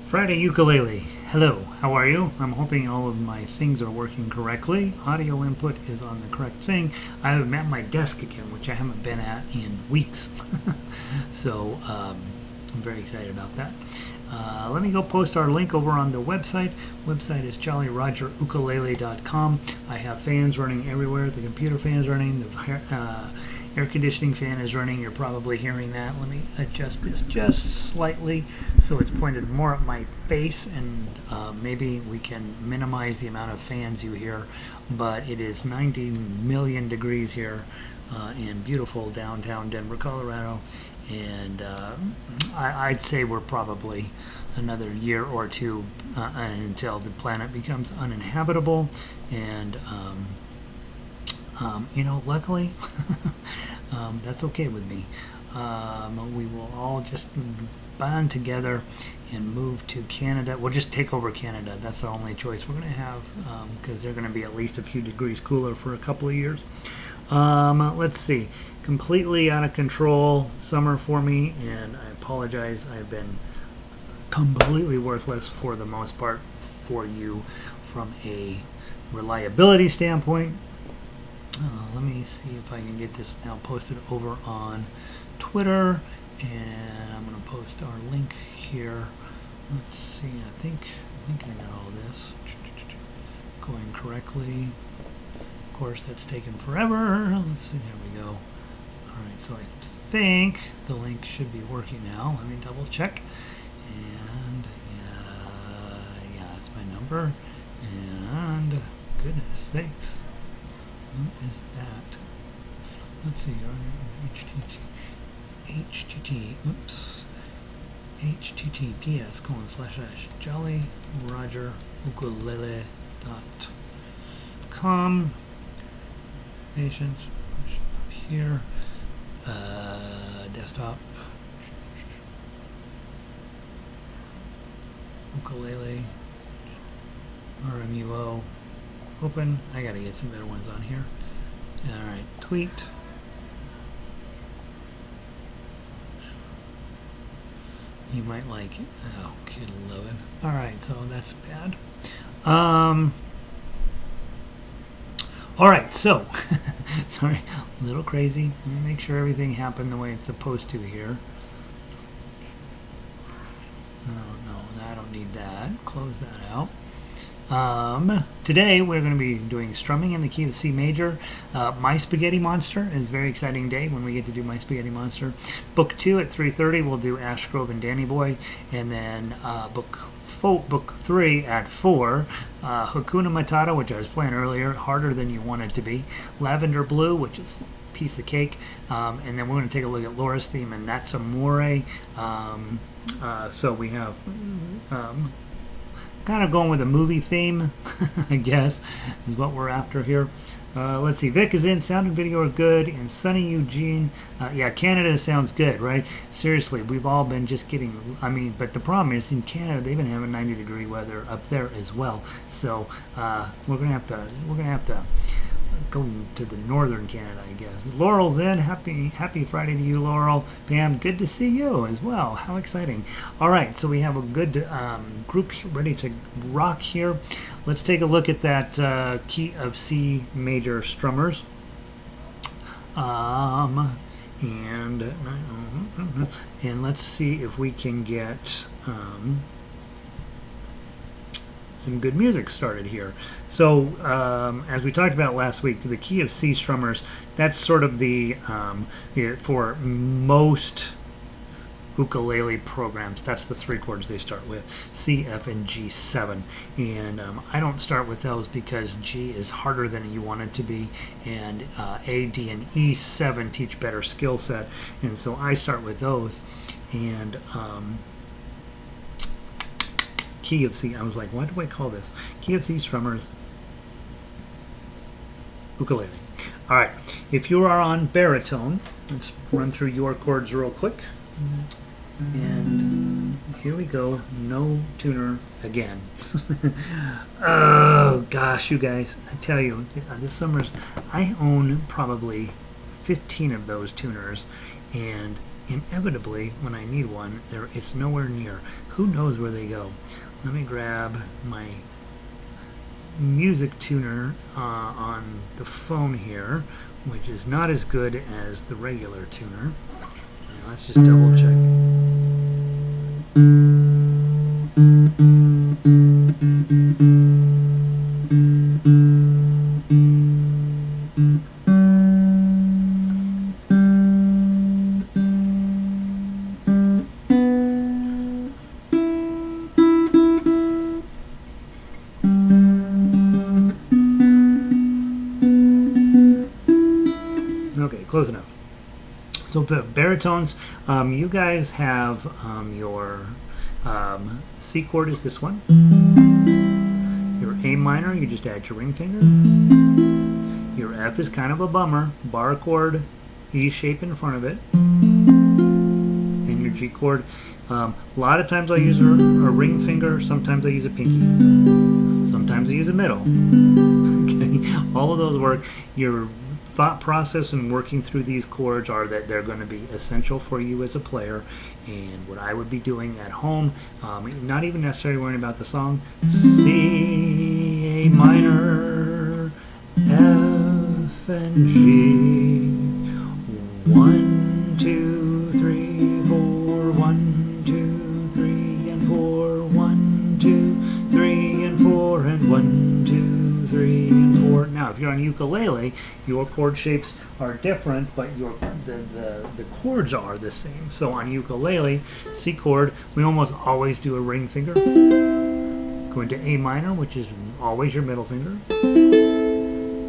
Friday Ukulele. Hello, how are you? I'm hoping all of my things are working correctly. Audio input is on the correct thing. I'm at my desk again, which I haven't been at in weeks. So I'm very excited about that. Let me go post our link over on the website. Website is jollyrogerukulele.com. I have fans running everywhere. The computer fan is running. The air conditioning fan is running. You're probably hearing that. Let me adjust this just slightly so it's pointed more at my face, and maybe we can minimize the amount of fans you hear. But it is 90 million degrees here in beautiful downtown Denver, Colorado. And I'd say we're probably another year or two until the planet becomes uninhabitable. And, luckily, that's okay with me. We will all just bond together and move to Canada. We'll just take over Canada. That's the only choice we're going to have, because they're going to be at least a few degrees cooler for a couple of years. Let's see. Completely out of control summer for me, and I apologize. I've been completely worthless for the most part for you from a reliability standpoint. Let me see if I can get this now posted over on Twitter, and I'm going to post our link here. Let's see. I think I got all this going correctly. Of course, that's taken forever. Let's see. There we go. All right. So I think the link should be working now. Let me double check. And yeah, that's my number. And goodness sakes. What is that? Let's see. https://jollyrogerukulele.com. Patience. Up here. Desktop. Ukulele. RMUO. Open. I gotta get some better ones on here. Alright, tweet. You might like it. Oh, kid love it. Alright, so that's bad. Alright, so sorry, a little crazy. Let me make sure everything happened the way it's supposed to here. Oh no, I don't need that. Close that out. Today we're going to be doing strumming in the key of C major. My Spaghetti Monster is a very exciting day when we get to do My Spaghetti Monster. Book 2 at 3:30 we'll do Ash Grove and Danny Boy, and then book 3 at 4, Hakuna Matata, which I was playing earlier, Harder Than You Want It to Be, Lavender Blue, which is piece of cake, and then we're going to take a look at Laura's theme, and that's Amoré. So we have kind of going with a movie theme, I guess, is what we're after here. Let's see. Vic is in. Sound and video are good. And Sunny Eugene. Yeah, Canada sounds good, right? Seriously, we've all been just getting. But the problem is in Canada they've been having 90-degree weather up there as well. So we're gonna have to go to the northern Canada, I guess. Laurel's in. Happy Friday to you, Laurel. Pam, good to see you as well. How exciting. All right, so we have a good group ready to rock here. Let's take a look at that key of C major strummers. And let's see if we can get some good music started here. So as we talked about last week, the key of C strummers, that's sort of the for most ukulele programs, that's the 3 chords they start with: C, F, and G7. And I don't start with those because G is harder than you want it to be, and A, D, and E7 teach better skill set, and so I start with those. And key of C, I was like, what do I call this? Key of C strummers ukulele. All right, if you are on baritone, let's run through your chords real quick. And here we go. No tuner again. Oh gosh, you guys, I tell you, this summer's I own probably 15 of those tuners, and inevitably, when I need one, it's nowhere near. Who knows where they go? Let me grab my music tuner on the phone here, which is not as good as the regular tuner. Now, let's just double check. Okay, close enough. So the baritones, you guys have your C chord is this one. Your A minor, you just add your ring finger. Your F is kind of a bummer. Bar chord, E shape in front of it. And your G chord. A lot of times I'll use a ring finger. Sometimes I use a pinky. Sometimes I use a middle. Okay, all of those work. Your thought process in working through these chords are that they're going to be essential for you as a player, and what I would be doing at home, not even necessarily worrying about the song. C, A minor, F and G, 1, 2, 3, 4, 1, 2, 3 and 4, 1, 2, 3 and 4 and 1, 2, 3 and 4. Now, if you're on ukulele, your chord shapes are different, but the chords are the same. So on ukulele, C chord, we almost always do a ring finger. Go into A minor, which is always your middle finger.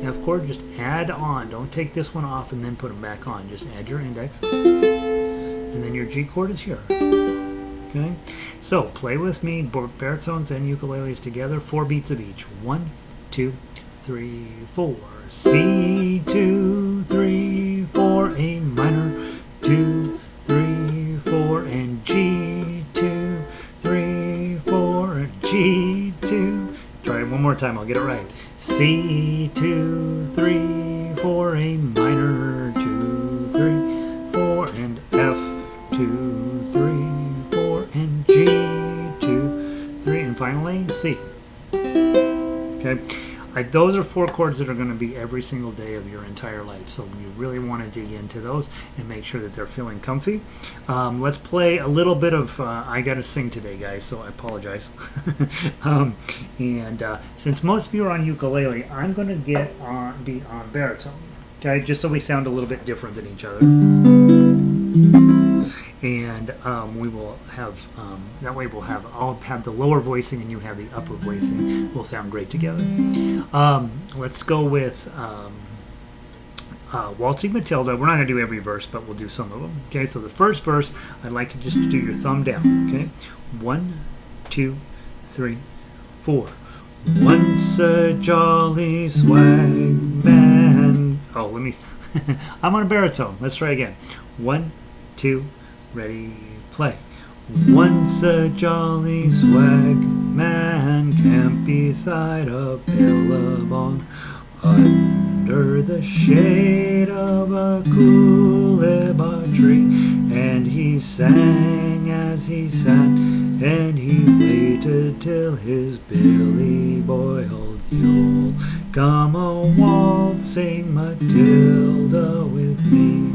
F chord, just add on. Don't take this one off and then put them back on. Just add your index. And then your G chord is here. Okay? So play with me, baritones and ukuleles together, 4 beats of each. 1, 2, 3, 4. C, 2, 3, 4, A minor, 2, 3, 4, and G, 2, 3, 4, and G, 2. Try it one more time, I'll get it right. C, 2, 3, 4, A minor, 2, 3, 4, and F, 2, 3, 4, and G, 2, 3, and finally C. Okay, those are 4 chords that are going to be every single day of your entire life. So you really want to dig into those and make sure that they're feeling comfy. Let's play a little bit of. I got to sing today, guys, so I apologize. Since most of you are on ukulele, I'm going to be on baritone. Okay, just so we sound a little bit different than each other. And we will have that way I'll have the lower voicing and you have the upper voicing. We'll sound great together. Let's go with Waltzing Matilda. We're not going to do every verse, but we'll do some of them. Okay, so the first verse, I'd like you just to do your thumb down. Okay, 1, 2, 3, 4. Once a jolly swag man. Oh, let me. I'm on a baritone. Let's try again. 1, 2. Ready, play. Once a jolly swag man camped beside a billabong under the shade of a coolibah tree, and he sang as he sat, and he waited till his billy boiled. You'll come a waltzing Matilda with me.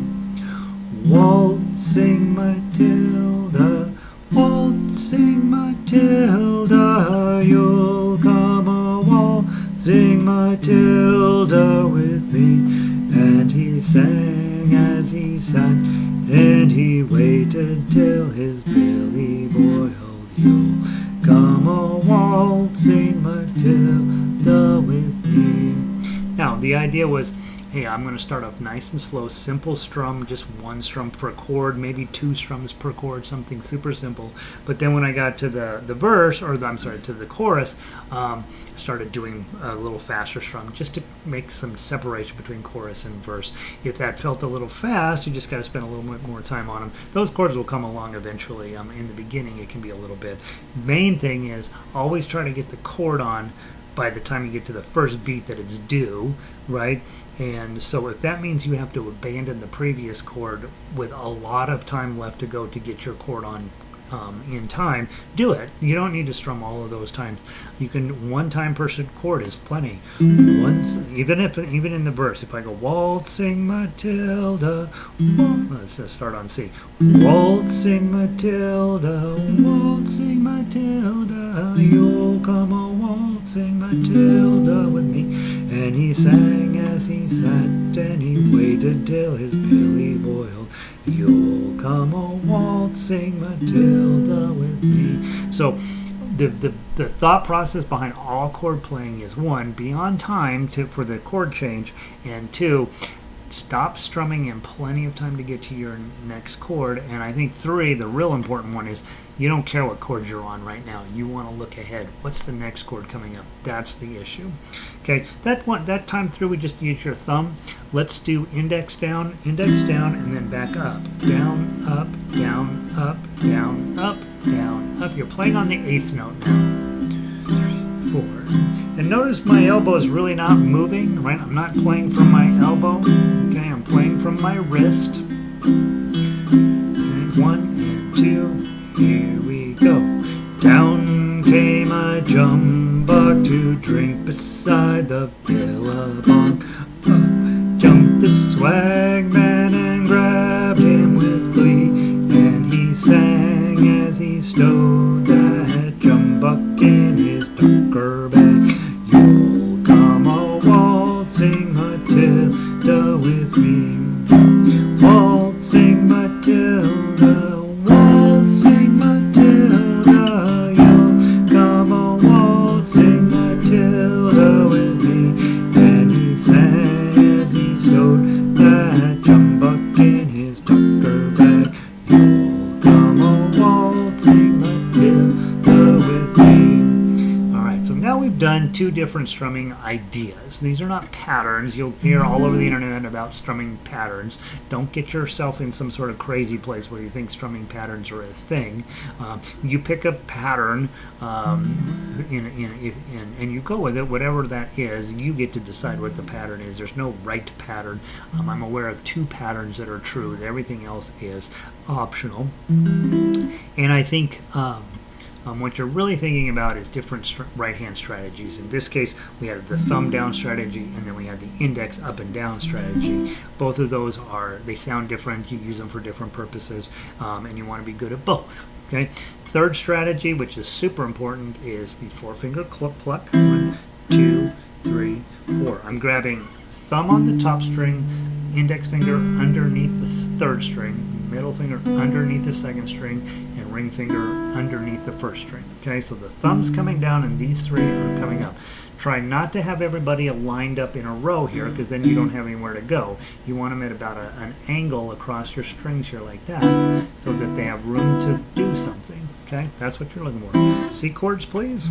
Waltzing Matilda, waltzing Matilda, you'll come a waltzing Matilda with me. And he sang as he sat, and he waited till his billy boiled. You'll come a waltzing Matilda with me. Now, the idea was, hey, I'm going to start off nice and slow, simple strum, just 1 strum per chord, maybe 2 strums per chord, something super simple. But then when I got to the verse, to the chorus, started doing a little faster strum just to make some separation between chorus and verse. If that felt a little fast, you just got to spend a little bit more time on them. Those chords will come along eventually. In the beginning, it can be a little bit. Main thing is always try to get the chord on by the time you get to the first beat that it's due, right? And so if that means you have to abandon the previous chord with a lot of time left to go to get your chord on in time, do it. You don't need to strum all of those times. You can, one time per chord is plenty. Once, even in the verse, if I go waltzing Matilda, let's start on C. Waltzing Matilda, you'll come a waltzing Matilda with me. And he sang as he sat, and he waited till his belly boiled. You'll come a waltzing Matilda with me. So the thought process behind all chord playing is, one, be on time for the chord change, and two, stop strumming in plenty of time to get to your next chord. And I think three, the real important one, is you don't care what chord you're on right now. You want to look ahead. What's the next chord coming up? That's the issue. Okay, that time through, we just use your thumb. Let's do index down, and then back up. Down, up, down, up, down, up, down, up. You're playing on the 8th note now. 3, 4. And notice my elbow is really not moving, right? I'm not playing from my elbow. Okay, I'm playing from my wrist. And 1 and 2. Here we go. Down came a jumbuck to drink beside the billabong. Up jumped the swagman and grabbed him with glee, and he sang as he stowed that jumbuck in his tucker bag. You'll come a waltzing Matilda with me. Waltzing Matilda, waltzing Matilda, you'll come a waltzing Matilda with me. And he sang as he stowed that jumbuck in his tucker bag. You'll come a waltzing Matilda with me. Alright, so now we've done two different strumming ideas. These are not patterns. You'll hear all over the internet about strumming patterns. Don't get yourself in some sort of crazy place where you think strumming patterns are a thing. You pick a pattern and you go with it, whatever that is. You get to decide what the pattern is. There's no right pattern. I'm aware of 2 patterns that are true. Everything else is optional. And I think what you're really thinking about is different right-hand strategies. In this case, we had the thumb down strategy, and then we had the index up and down strategy. Both of those they sound different. You use them for different purposes, and you want to be good at both. Okay. Third strategy, which is super important, is the 4-finger pluck. 1, 2, 3, 4. I'm grabbing thumb on the top string, index finger underneath the 3rd string, middle finger underneath the 2nd string, and ring finger underneath the 1st string. Okay, so the thumb's coming down and these 3 are coming up. Try not to have everybody lined up in a row here, because then you don't have anywhere to go. You want them at about an angle across your strings here like that, so that they have room to do something. Okay, that's what you're looking for. C chords, please.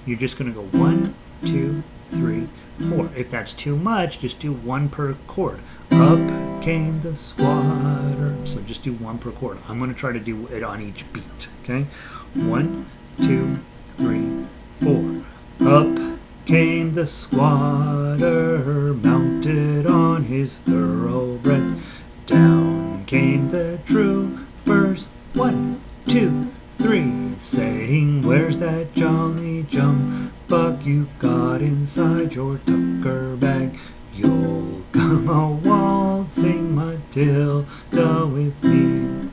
You're just going to go 1, 2, 3, 4. If that's too much, just do 1 per chord. Up came the squatter. So just do 1 per chord. I'm going to try to do it on each beat. Okay? 1, 2, 3, 4. Up came the squatter, mounted on his thoroughbred. Down came the troopers. 1, 2, 3, saying, where's that jolly jumbuck you've got inside your tucker bag? You'll come a waltzing Matilda with me.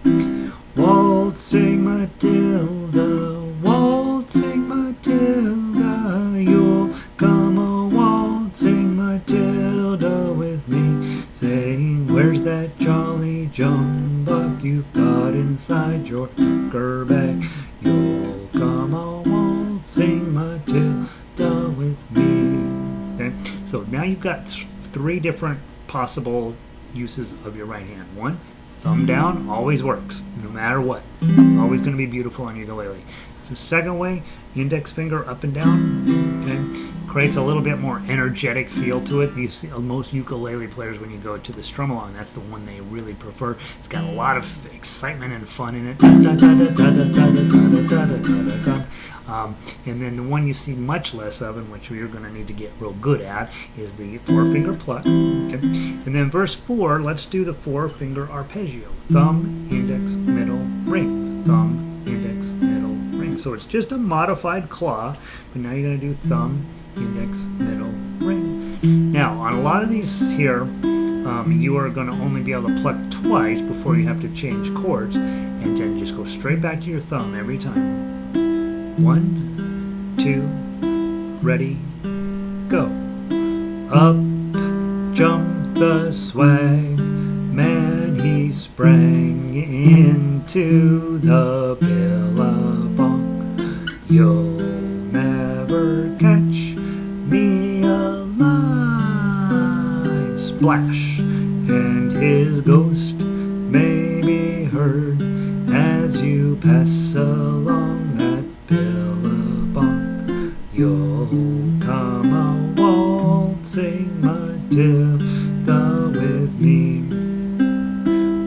Waltzing Matilda, waltzing Matilda, you'll come a waltzing Matilda with me. Saying, where's that jolly jumbuck you've got inside your tucker bag? You'll come a waltzing Matilda with me. Okay, so now you've got 3 different possible uses of your right hand. 1, thumb down always works, no matter what. It's always going to be beautiful on ukulele. So second way, index finger up and down. Okay, creates a little bit more energetic feel to it. You see, most ukulele players, when you go to the strum along, that's the one they really prefer. It's got a lot of excitement and fun in it. And And then the one you see much less of, and which you're going to need to get real good at, is the 4-finger pluck. Okay? And then verse 4, let's do the 4-finger arpeggio. Thumb, index, middle, ring. Thumb, index, middle, ring. So it's just a modified claw, but now you're going to do thumb, index, middle, ring. Now, on a lot of these here, you are going to only be able to pluck twice before you have to change chords, and then just go straight back to your thumb every time. 1, 2, ready, go. Up jumped the swag man, he sprang into the billabong. You'll never catch me alive. Splash, and his ghost may be heard as you pass along that billabong. You'll come a-waltzing Matilda with me.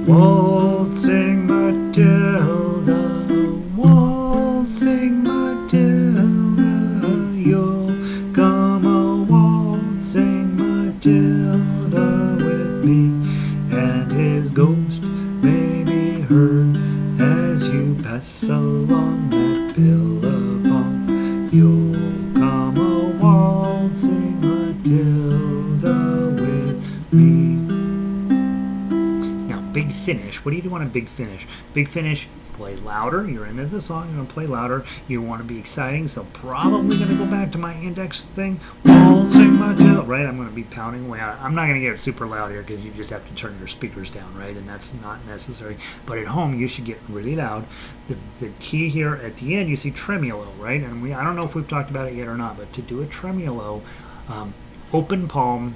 Waltzing Matilda, waltzing Matilda. You'll come a-waltzing Matilda with me, and his ghost may be heard as you pass along that billabong. You'll come a-waltzing Matilda with me. Now, big finish. What do you want a big finish? Big finish, play louder. You're into the song, you're going to play louder. You want to be exciting, so probably going to go back to my index thing. Waltzing Matilda, right? I'm going to be pounding away. I'm not going to get it super loud here because you just have to turn your speakers down, right? And that's not necessary. But at home, you should get really loud. The key here at the end, you see tremolo, right? And I don't know if we've talked about it yet or not, but to do a tremolo, open palm,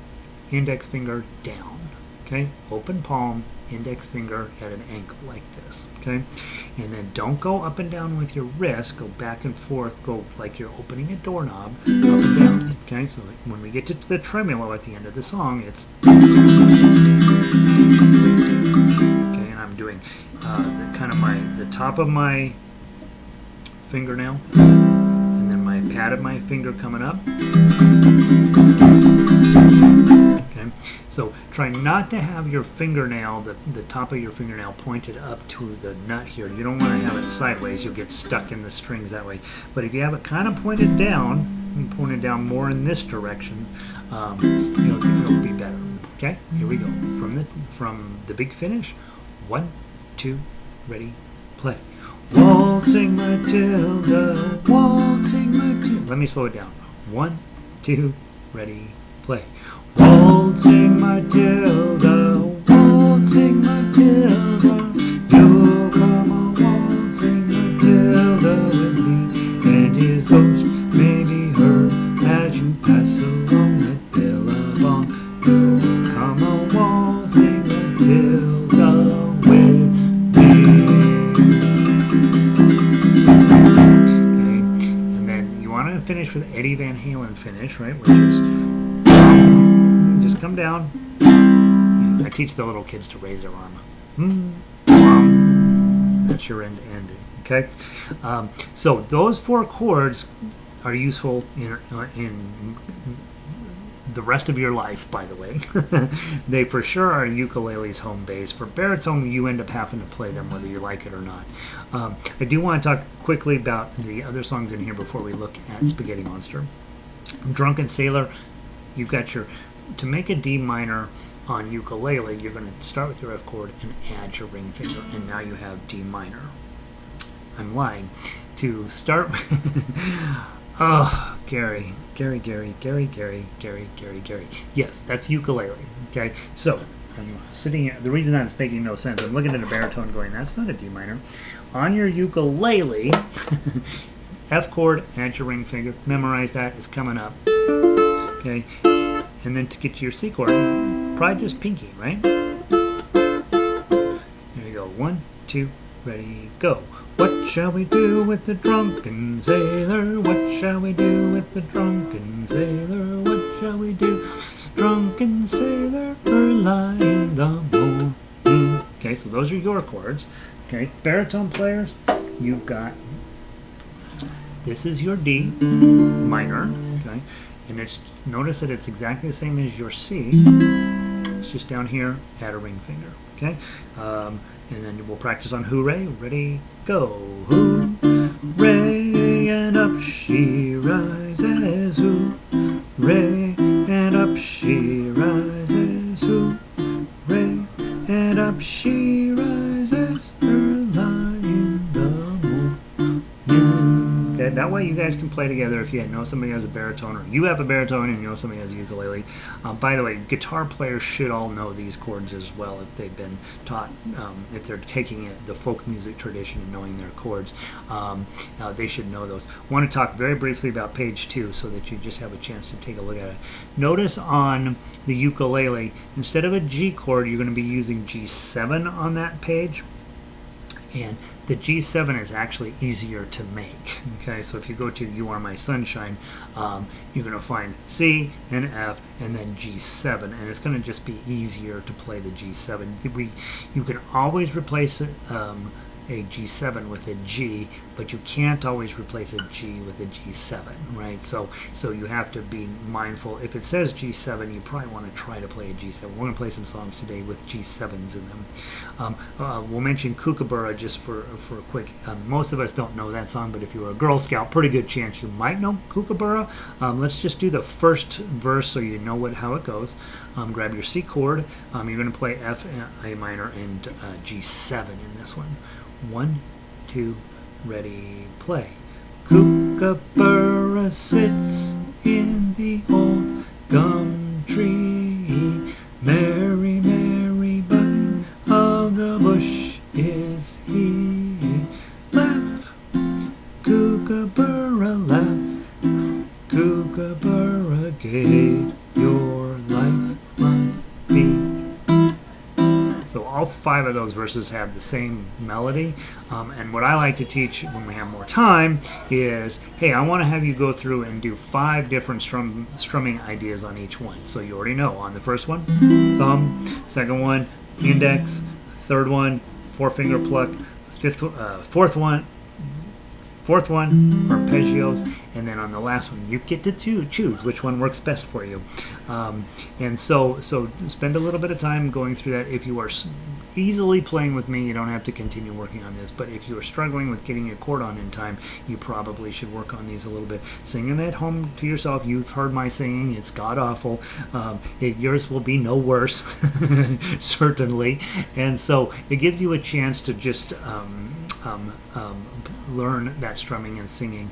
index finger down, okay? Open palm, index finger at an angle like this, okay? And then don't go up and down with your wrist, go back and forth, go like you're opening a doorknob, up and down, okay? So when we get to the tremolo at the end of the song, it's okay, and I'm doing the top of my fingernail, and then my pad of my finger coming up, okay? So try not to have your fingernail, the top of your fingernail pointed up to the nut here. You don't want to have it sideways. You'll get stuck in the strings that way. But if you have it kind of pointed down, and pointed down more in this direction, it'll be better. Okay, here we go. From the big finish. 1, 2, ready, play. Waltzing Matilda, waltzing Matilda. Let me slow it down. 1, 2, ready, play. Waltzing Matilda, waltzing Matilda. You'll come a-waltzing Matilda with me, and his ghost may be heard as you pass along that billabong. You'll come a-waltzing Matilda with me. Okay, and then you want to finish with Eddie Van Halen finish, right? Which is just come down. I teach the little kids to raise their arm. That's your end to end. Okay, so those 4 chords are useful in the rest of your life. By the way, they for sure are ukulele's home base. For baritone, you end up having to play them whether you like it or not. I do want to talk quickly about the other songs in here before we look at Spaghetti Monster. Drunken Sailor. You've got to make a D minor on ukulele, you're going to start with your F chord and add your ring finger, and now you have D minor. I'm lying. To start oh, Gary. Yes, that's ukulele. Okay, so I'm sitting here. The reason that's making no sense, I'm looking at a baritone going, that's not a D minor. On your ukulele, F chord, add your ring finger, memorize that, it's coming up. Okay, and then to get to your C chord, probably just pinky, right? There you go. 1, 2, ready, go. What shall we do with the drunken sailor? What shall we do with the drunken sailor? What shall we do? Drunken sailor, early in the morning. Okay, so those are your chords. Okay, baritone players, you've got This is your D minor, okay? And notice that it's exactly the same as your C. It's just down here, add a ring finger, okay? And then we'll practice on hooray. Ready, go. Hooray, and up she rises. Hooray, and up she rises. Hooray, and up she rises early in the morning. Okay, that way you guys can play together if you know somebody has a baritone, or you have a baritone and you know somebody has a ukulele. By the way, guitar players should all know these chords as well if they've been taught, if they're taking it, the folk music tradition and knowing their chords. They should know those. I want to talk very briefly about page 2 so that you just have a chance to take a look at it. Notice on the ukulele, instead of a G chord, you're going to be using G7 on that page. And the G7 is actually easier to make. Okay, so if you go to You Are My Sunshine, you're going to find C and F and then G7, and it's going to just be easier to play the G7. You can always replace it, a G7 with a G, but you can't always replace a G with a G7, right? So you have to be mindful. If it says G7, you probably want to try to play a G7. We're going to play some songs today with G7s in them. We'll mention Kookaburra just for a quick. Most of us don't know that song, but if you were a Girl Scout, pretty good chance you might know Kookaburra. Let's just do the first verse so you know how it goes. Grab your C chord. You're going to play F, A minor, and G7 in this one. 1, 2, ready, play. Kookaburra sits in the old gum tree. Mary, Mary, bud of the bush is he. Laugh, Kookaburra, laugh. Kookaburra, gay your life must be. So all 5 of those verses have the same melody, and what I like to teach when we have more time is, hey, I want to have you go through and do 5 different strumming ideas on each one. So you already know, on the first one, thumb; second one, index; third one, 4-finger pluck; fourth one, arpeggios, and then on the last one, you get to choose which one works best for you. And so spend a little bit of time going through that. If you are easily playing with me, you don't have to continue working on this, but if you are struggling with getting a chord on in time, you probably should work on these a little bit. Sing them at home to yourself. You've heard my singing. It's god-awful. Yours will be no worse, certainly. And so it gives you a chance to just learn that strumming and singing.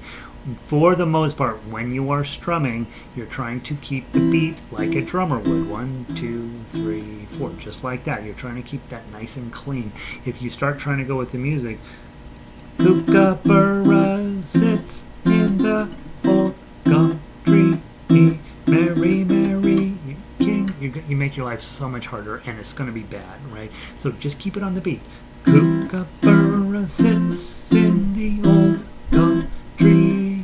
For the most part, when you are strumming, you're trying to keep the beat like a drummer would. 1, 2, 3, 4, just like that. You're trying to keep that nice and clean. If you start trying to go with the music, Kookaburra sits in the old gum tree, Mary, Mary, king. You make your life so much harder, and it's going to be bad, right? So just keep it on the beat. Kookaburra sits in the old gum tree.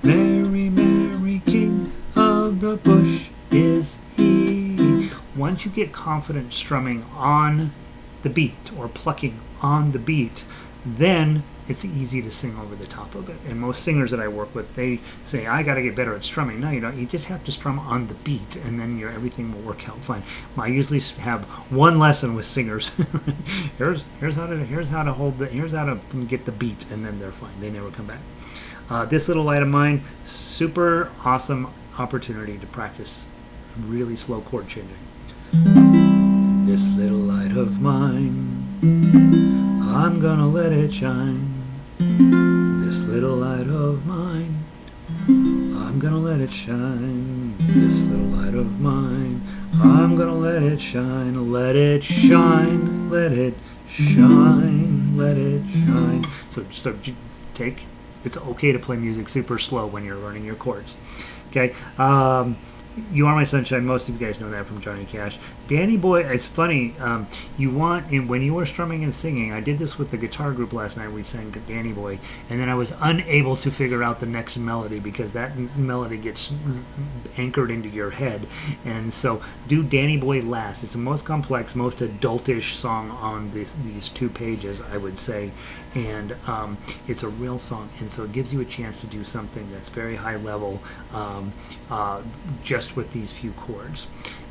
Mary, Mary, king of the bush is he. Once you get confident strumming on the beat or plucking on the beat, then it's easy to sing over the top of it. And most singers that I work with, they say, I got to get better at strumming. No, you don't. You just have to strum on the beat, and then everything will work out fine. I usually have one lesson with singers. here's how to get the beat, and then they're fine. They never come back. This little light of mine, super awesome opportunity to practice really slow chord changing. This little light of mine, I'm gonna let it shine. This little light of mine, I'm gonna let it shine. This little light of mine, I'm gonna let it shine. Let it shine, let it shine, let it shine. So it's okay to play music super slow when you're learning your chords. Okay. You Are My Sunshine. Most of you guys know that from Johnny Cash. Danny Boy, it's funny. When you were strumming and singing, I did this with the guitar group last night. We sang Danny Boy, and then I was unable to figure out the next melody because that melody gets anchored into your head. And so do Danny Boy last. It's the most complex, most adultish song on these 2 pages, I would say. And it's a real song, and so it gives you a chance to do something that's very high level, just with these few chords.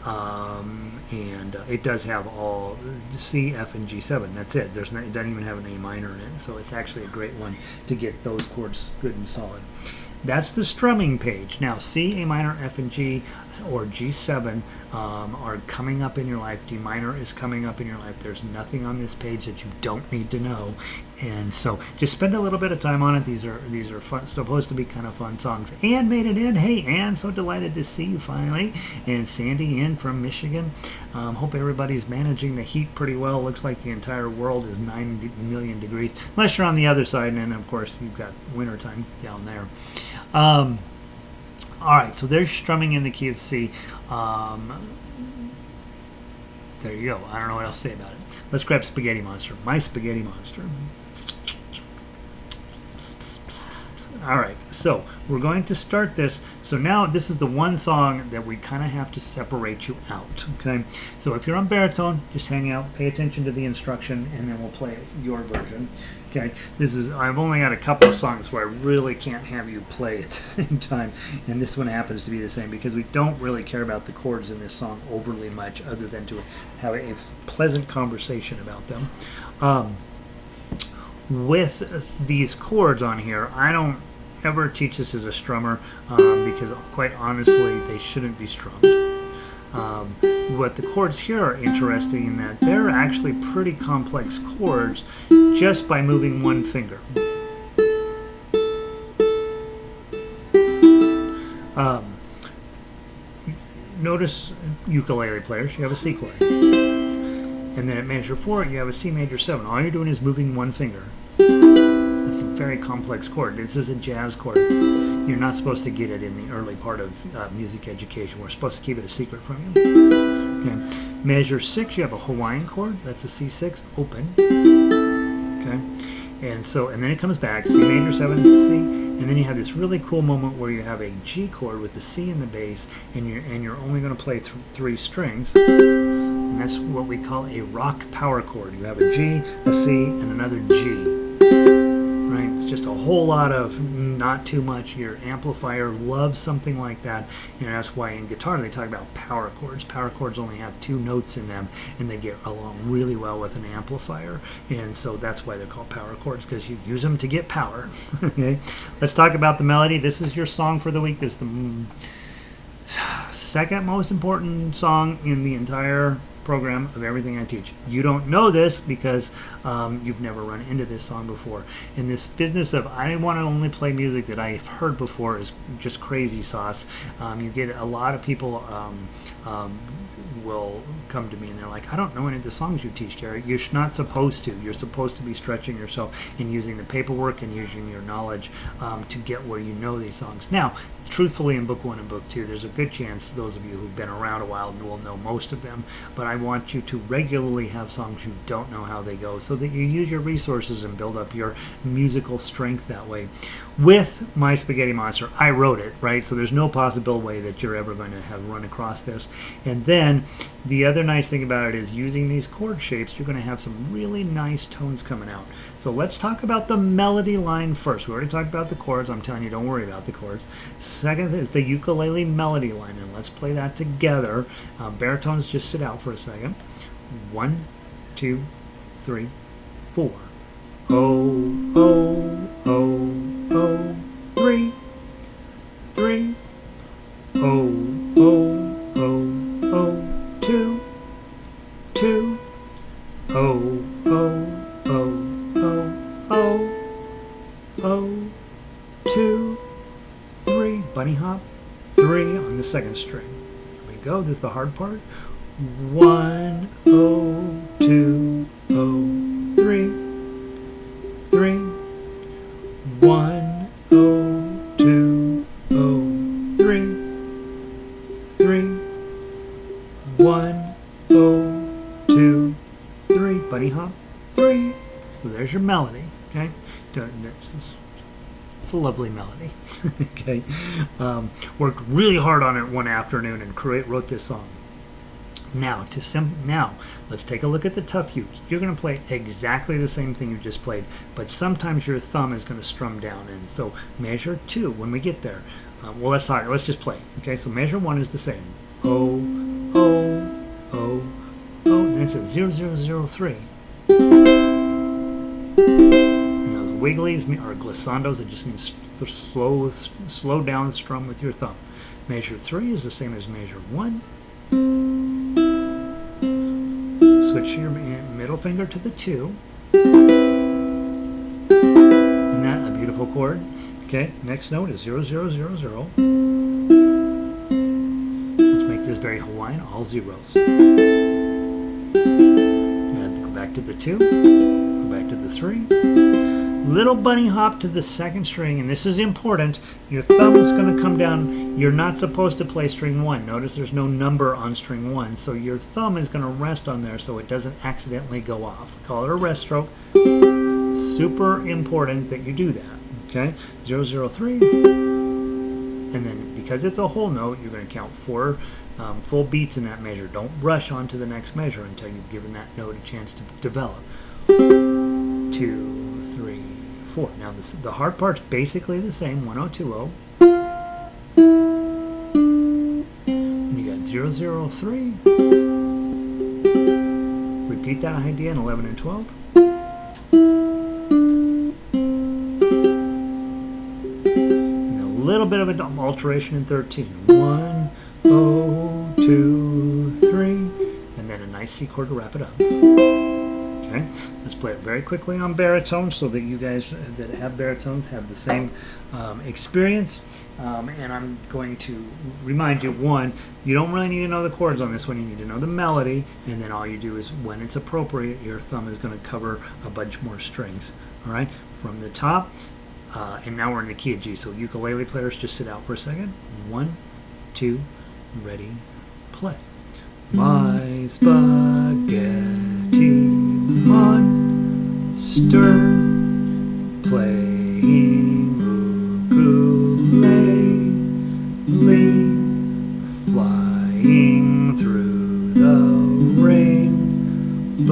And it does have all C, F, and G7. That's it. It doesn't even have an A minor in it, so it's actually a great one to get those chords good and solid. That's the strumming page. Now, C, A minor, F, and G, or G7 are coming up in your life. D minor is coming up in your life. There's nothing on this page that you don't need to know. And so just spend a little bit of time on it. These are fun, supposed to be kind of fun songs. Ann made it in. Hey, Ann, so delighted to see you finally. And Sandy in from Michigan. Hope everybody's managing the heat pretty well. Looks like the entire world is 9 million degrees. Unless you're on the other side, and then, of course, you've got wintertime down there. All right, so there's strumming in the key of C. There you go. I don't know what else to say about it. Let's grab Spaghetti Monster. My Spaghetti Monster. All right, so we're going to start this. So now this is the one song that we kind of have to separate you out, okay? So if you're on baritone, just hang out, pay attention to the instruction, and then we'll play your version, okay? I've only got a couple of songs where I really can't have you play at the same time, and this one happens to be the same because we don't really care about the chords in this song overly much other than to have a pleasant conversation about them. With these chords on here, I don't ever teach this as a strummer because quite honestly they shouldn't be strummed. But the chords here are interesting in that they're actually pretty complex chords just by moving one finger. Notice ukulele players, you have a C chord. And then at measure 4 you have a C major 7. All you're doing is moving one finger. It's a very complex chord. This is a jazz chord. You're not supposed to get it in the early part of music education. We're supposed to keep it a secret from you. Okay. Measure 6, you have a Hawaiian chord. That's a C6, open. Okay. And then it comes back, C major 7, C, and then you have this really cool moment where you have a G chord with the C in the bass, and you're only going to play 3 strings. And that's what we call a rock power chord. You have a G, a C, and another G. Right? It's just a whole lot of not too much. Your amplifier loves something like that. And that's why in guitar they talk about power chords. Power chords only have 2 notes in them, and they get along really well with an amplifier. And so that's why they're called power chords, because you use them to get power. Okay? Let's talk about the melody. This is your song for the week. This is the second most important song in the entire program of everything I teach. You don't know this because you've never run into this song before. In this business of I want to only play music that I've heard before is just crazy sauce. You get a lot of people will come to me and they're like, I don't know any of the songs you teach, Gary. You're not supposed to. You're supposed to be stretching yourself and using the paperwork and using your knowledge to get where you know these songs. Now, truthfully, in book 1 and book 2, there's a good chance those of you who've been around a while will know most of them, but I want you to regularly have songs you don't know how they go so that you use your resources and build up your musical strength that way. With My Spaghetti Monster, I wrote it, right? So there's no possible way that you're ever going to have run across this. And then the other nice thing about it is using these chord shapes, you're going to have some really nice tones coming out. So let's talk about the melody line first. We already talked about the chords. I'm telling you, don't worry about the chords. Second is the ukulele melody line, and let's play that together. Baritones, just sit out for a second. 1, 2, 3, 4. Oh, oh, oh, oh, 3, 3. Oh, oh, oh, oh, 2, 2. Oh, oh, oh, oh, oh, oh, 2, 3. Bunny hop, 3 on the second string. Here we go. This is the hard part. 1, oh, 2, oh, 3. 3, 1, oh, 2, oh, 3, It's a lovely melody. Okay, worked really hard on it one afternoon and wrote this song. Now, now, let's take a look at the Tuff uke. You're going to play exactly the same thing you just played, but sometimes your thumb is going to strum down, and so measure 2 when we get there. Well, let's just play. Okay, so measure 1 is the same. Oh, oh, oh, oh. And then it says 0, 0, 0, 3. And those wigglies are glissandos. It just means slow down the strum with your thumb. Measure 3 is the same as measure 1. Switch your middle finger to the 2. Isn't that a beautiful chord? Okay, next note is 0, 0, 0, 0. Let's make this very Hawaiian, all zeros. And go back to the 2, go back to the 3. Little bunny hop to the second string, and this is important. Your thumb is going to come down. You're not supposed to play string 1. Notice there's no number on string 1, so your thumb is going to rest on there so it doesn't accidentally go off. We call it a rest stroke. Super important that you do that. Okay, 0, 0, 3. And then because it's a whole note, you're going to count 4 full beats in that measure. Don't rush on to the next measure until you've given that note a chance to develop. 2, 3, 4. Now the hard part's basically the same, 1, 0, 2, 0. And you got 0, 0, 3. Repeat that idea in 11 and 12. And a little bit of an alteration in 13. 1, 0, 2, 3. And then a nice C chord to wrap it up. Okay, let's play it very quickly on baritone so that you guys that have baritones have the same experience. And I'm going to remind you, 1, you don't really need to know the chords on this one. You need to know the melody, and then all you do is, when it's appropriate, your thumb is going to cover a bunch more strings. All right, from the top, and now we're in the key of G. So ukulele players, just sit out for a second. 1, 2, ready, play. My spaghetti monster playing ukulele, flying through the rainbows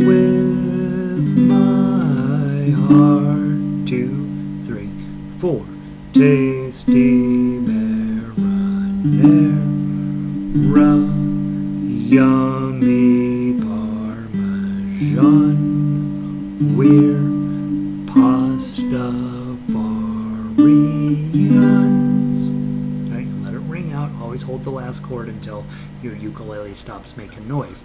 with my heart. 2, 3, 4. Tasty marinara, yummy parmesan, we're pastafarians. Okay, let it ring out. Always hold the last chord until your ukulele stops making noise.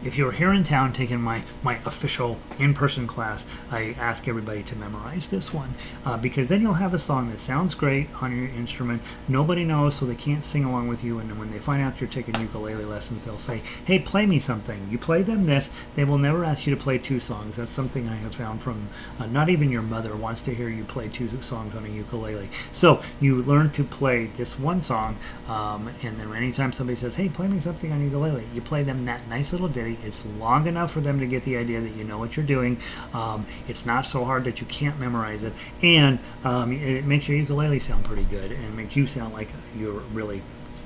If you're here in town taking my official in-person class, I ask everybody to memorize this one because then you'll have a song that sounds great on your instrument. Nobody knows, so they can't sing along with you. And when they find out you're taking ukulele lessons, they'll say, hey, play me something. You play them this. They will never ask you to play 2 songs. That's something I have found from not even your mother wants to hear you play 2 songs on a ukulele. So you learn to play this one song, and then anytime somebody says, hey, play me something on ukulele, you play them that nice little ditty. It's long enough for them to get the idea that you know what you're doing. It's not so hard that you can't memorize it, and it makes your ukulele sound pretty good and makes you sound like you're really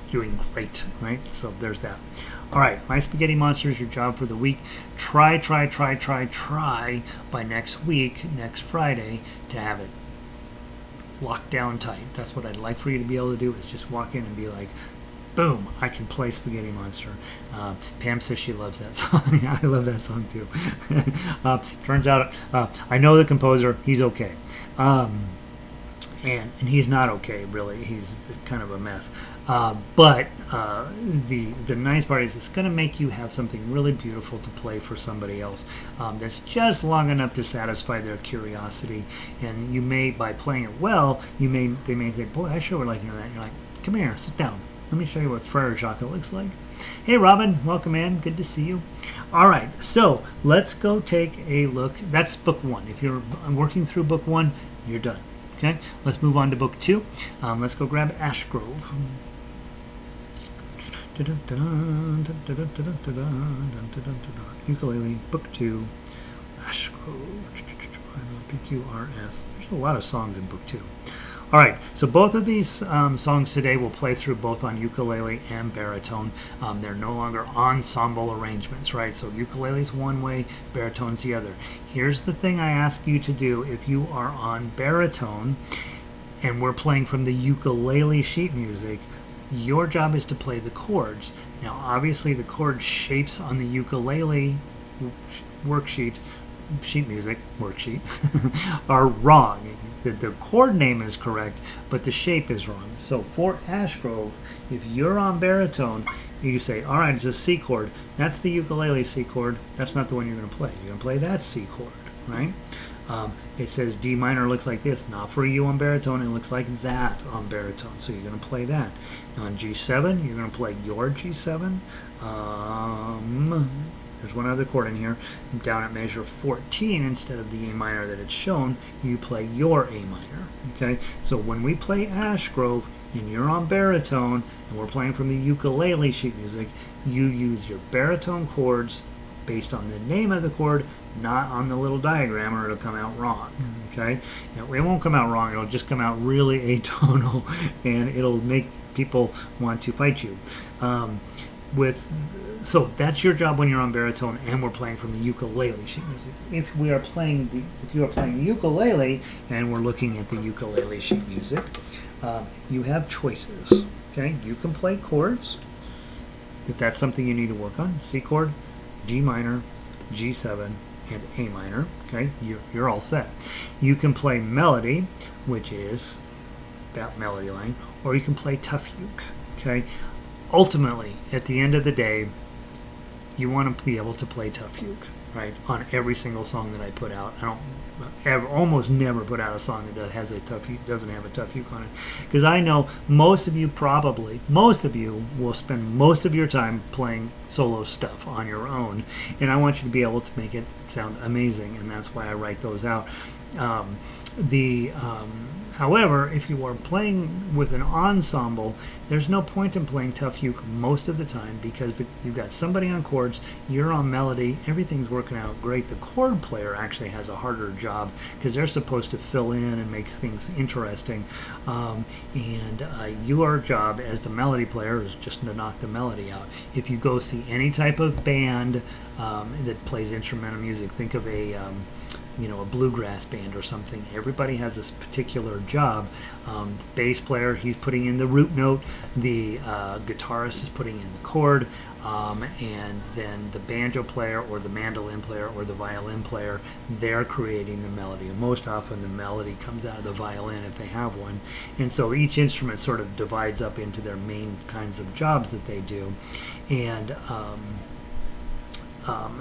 doing great, right? So there's that. All right, My Spaghetti Monster is your job for the week. Try by next week, next Friday, to have it locked down tight. That's what I'd like for you to be able to do, is just walk in and be like, boom, I can play Spaghetti Monster. Pam says she loves that song. I love that song too. Turns out I know the composer. He's okay. And he's not okay, really. He's kind of a mess. But the nice part is it's going to make you have something really beautiful to play for somebody else that's just long enough to satisfy their curiosity. And you may, by playing it well, they may say, boy, I sure would like to know that. And you're like, come here, sit down. Let me show you what Frere Jacques looks like. Hey, Robin, welcome in. Good to see you. All right, so let's go take a look. That's book 1. If you're working through book 1, you're done. Okay, let's move on to book 2. Let's go grab Ash Grove. Ukulele, book 2, Ash Grove. BQRS. There's a lot of songs in book 2. All right, so both of these songs today will play through both on ukulele and baritone. They're no longer ensemble arrangements, right? So ukulele's one way, baritone's the other. Here's the thing I ask you to do if you are on baritone and we're playing from the ukulele sheet music. Your job is to play the chords. Now, obviously, the chord shapes on the ukulele worksheet, sheet music worksheet, are wrong. The chord name is correct, but the shape is wrong. So for Ashgrove, if you're on baritone, you say, all right, it's a C chord. That's the ukulele C chord. That's not the one you're going to play. You're going to play that C chord, right? It says D minor looks like this. Not for you on baritone. It looks like that on baritone. So you're going to play that. Now on G7, you're going to play your G7. There's one other chord in here. Down at measure 14, instead of the A minor that it's shown, you play your A minor. Okay? So when we play Ashgrove and you're on baritone and we're playing from the ukulele sheet music, you use your baritone chords based on the name of the chord, not on the little diagram, or it'll come out wrong. Okay? Now, it won't come out wrong. It'll just come out really atonal, and it'll make people want to fight you. So that's your job when you're on baritone and we're playing from the ukulele sheet music. If you are playing ukulele and we're looking at the ukulele sheet music, you have choices. Okay, you can play chords if that's something you need to work on. C chord, G minor, G7, and A minor. Okay, you're all set. You can play melody, which is that melody line, or you can play TuffRawk. Okay. Ultimately, at the end of the day, you want to be able to play TuffRawk, right? On every single song that I put out. I don't almost never put out a song that doesn't have a TuffRawk on it, because I know most of you will spend most of your time playing solo stuff on your own, and I want you to be able to make it sound amazing, and that's why I write those out. However, if you are playing with an ensemble, there's no point in playing TuffRawk most of the time, because you've got somebody on chords, you're on melody, everything's working out great. The chord player actually has a harder job because they're supposed to fill in and make things interesting. Your job as the melody player is just to knock the melody out. If you go see any type of band that plays instrumental music, think of a bluegrass band or something. Everybody has this particular job. Bass player, he's putting in the root note. The guitarist is putting in the chord. And then the banjo player or the mandolin player or the violin player, they're creating the melody. And most often the melody comes out of the violin if they have one. And so each instrument sort of divides up into their main kinds of jobs that they do. And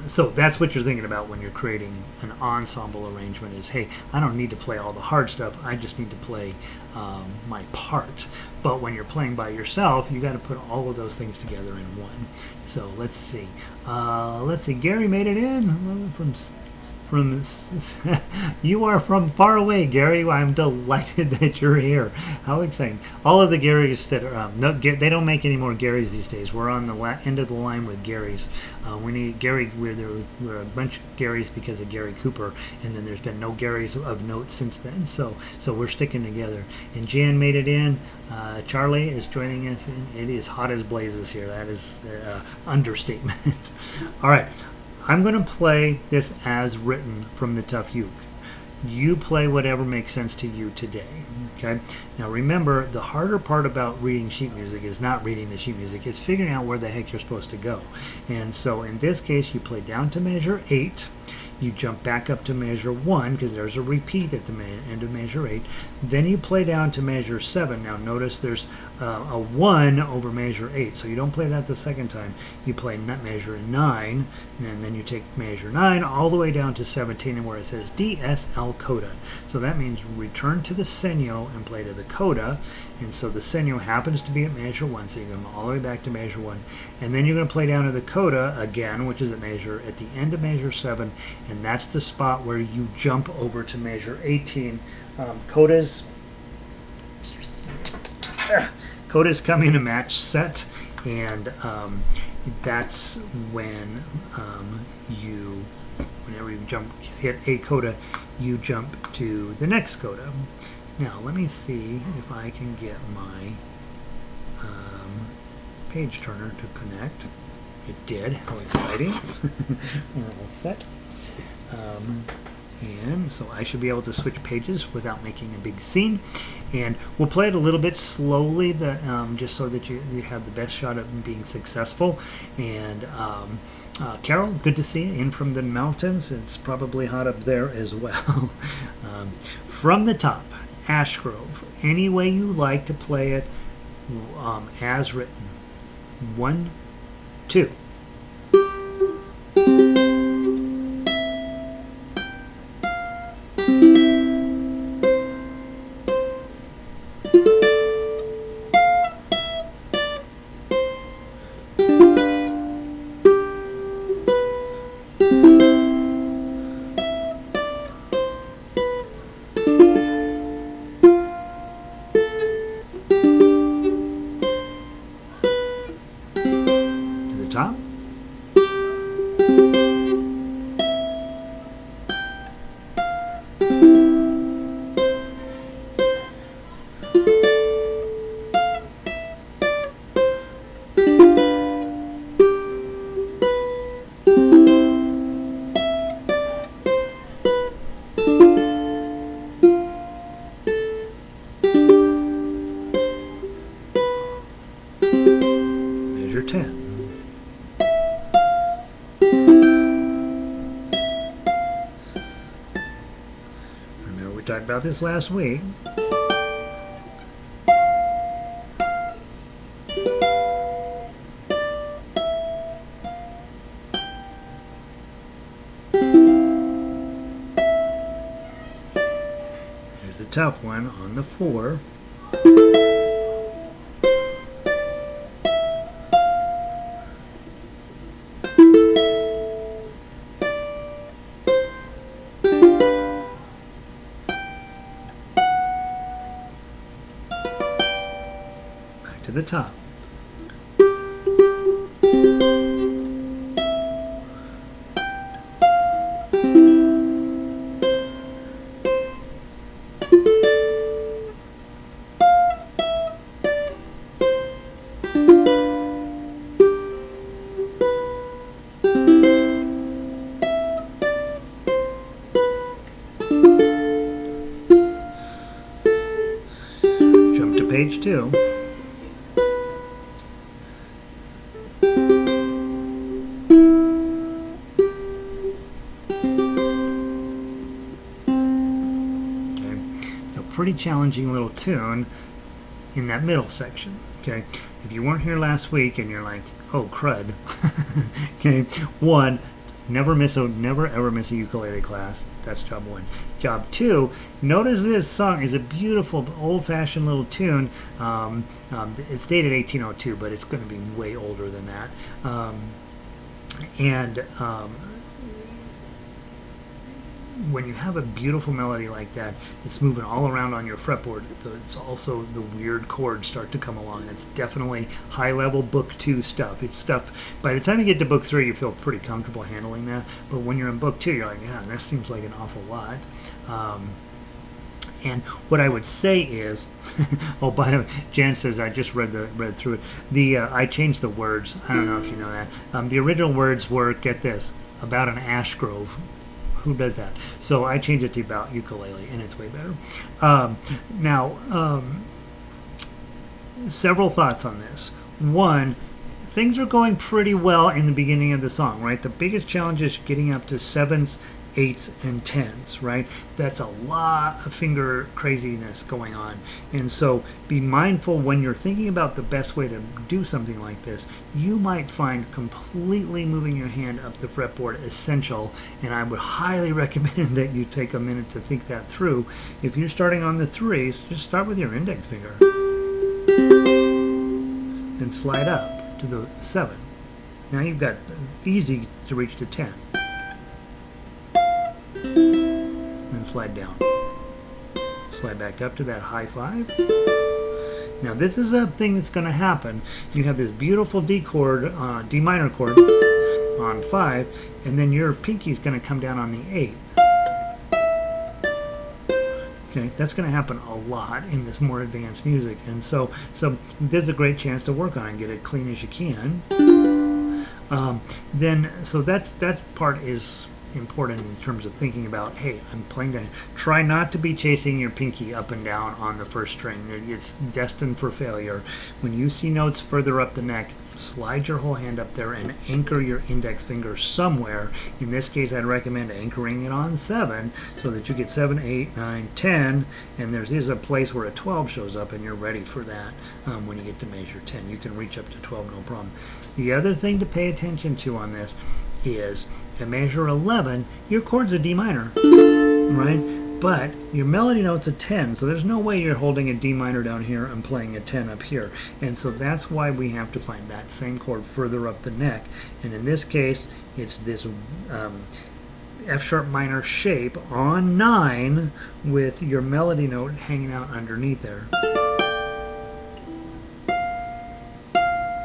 so that's what you're thinking about when you're creating an ensemble arrangement is, hey, I don't need to play all the hard stuff. I just need to play my part. But when you're playing by yourself, you got to put all of those things together in one. So let's see. Gary made it in from you are from far away, Gary. I'm delighted that you're here. How exciting! All of the Garys that are they don't make any more Garys these days. We're on the end of the line with Garys. We need Gary. We're a bunch of Garys because of Gary Cooper, and then there's been no Garys of note since then. So we're sticking together. And Jan made it in. Charlie is joining us. It is hot as blazes here. That is understatement. All right. I'm going to play this as written from the TuffRawk. You play whatever makes sense to you today. Okay. Now remember, the harder part about reading sheet music is not reading the sheet music. It's figuring out where the heck you're supposed to go. And so in this case, you play down to measure 8. You jump back up to measure 1 because there's a repeat at the end of measure 8. Then you play down to measure 7. Now notice there's a 1 over measure 8, so you don't play that the second time. You play measure 9, and then you take measure 9 all the way down to 17, and where it says DSL coda. So that means return to the segno and play to the coda. And so the segno happens to be at measure 1, so you go all the way back to measure 1. And then you're going to play down to the coda again, which is at the end of measure 7, and that's the spot where you jump over to measure 18. Codas come in a match set, and that's when whenever you hit a coda, you jump to the next coda. Now let me see if I can get my page turner to connect. It did. How exciting. We're all set. And so I should be able to switch pages without making a big scene. And we'll play it a little bit slowly, just so that you have the best shot of being successful. And Carol, good to see you in from the mountains. It's probably hot up there as well. From the top, Ash Grove, any way you like to play it, as written. 1, 2. Top. Measure 10. We talked about this last week. Here's a tough one on the 4. To the top. Jump to page 2. Pretty challenging little tune in that middle section. Okay, if you weren't here last week and you're like, oh crud, okay, 1, never ever miss a ukulele class. That's job 1. Job 2, notice this song is a beautiful old-fashioned little tune. It's dated 1802, but it's going to be way older than that. When you have a beautiful melody like that, it's moving all around on your fretboard. It's also the weird chords start to come along. It's definitely high-level book 2 stuff. It's stuff, by the time you get to book 3, you feel pretty comfortable handling that. But when you're in book 2, you're like, yeah, that seems like an awful lot. And what I would say is, Jan says I just read through it. I changed the words. I don't know if you know that. The original words were, get this, about an ash grove. Who does that? So I changed it to about ukulele, and it's way better. Now, several thoughts on this. 1, things are going pretty well in the beginning of the song, right? The biggest challenge is getting up to 7s, 8s, and 10s, right? That's a lot of finger craziness going on. And so be mindful when you're thinking about the best way to do something like this. You might find completely moving your hand up the fretboard essential, and I would highly recommend that you take a minute to think that through. If you're starting on the 3s, just start with your index finger. Then slide up to the 7. Now you've got easy to reach to 10. And slide down. Slide back up to that high 5. Now this is a thing that's going to happen. You have this beautiful D chord, D minor chord on 5, and then your pinky's going to come down on the 8. Okay, that's going to happen a lot in this more advanced music, and so there's a great chance to work on it and get it clean as you can. So that part is important in terms of thinking about, hey, I'm playing that. Try not to be chasing your pinky up and down on the first string. It's destined for failure. When you see notes further up the neck, slide your whole hand up there and anchor your index finger somewhere. In this case, I'd recommend anchoring it on 7 so that you get 7, 8, 9, 10, and there's a place where a 12 shows up, and you're ready for that when you get to measure 10. You can reach up to 12, no problem. The other thing to pay attention to on this is at measure 11, your chord's a D minor, right? But your melody note's a 10, so there's no way you're holding a D minor down here and playing a 10 up here. And so that's why we have to find that same chord further up the neck. And in this case, it's this F sharp minor shape on 9 with your melody note hanging out underneath there.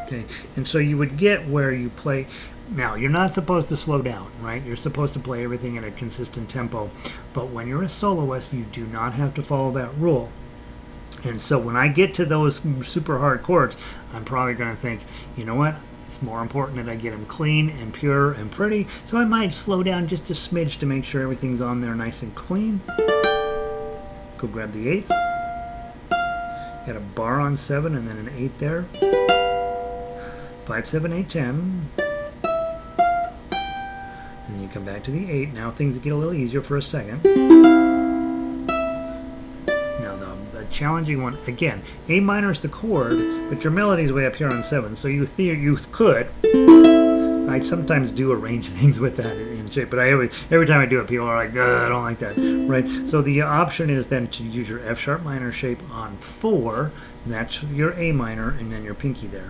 Okay, and so you would get where you play. Now, you're not supposed to slow down, right? You're supposed to play everything at a consistent tempo. But when you're a soloist, you do not have to follow that rule. And so when I get to those super hard chords, I'm probably going to think, you know what? It's more important that I get them clean and pure and pretty. So I might slow down just a smidge to make sure everything's on there nice and clean. Go grab the 8th. Got a bar on 7 and then an 8 there. 5, 7, 8, 10. And then you come back to the 8. Now things get a little easier for a second. Now the challenging one, again, A minor is the chord, but your melody is way up here on 7. So you could. I sometimes do arrange things with that in shape, but every time I do it, people are like, I don't like that, right? So the option is then to use your F sharp minor shape on 4. That's your A minor, and then your pinky there.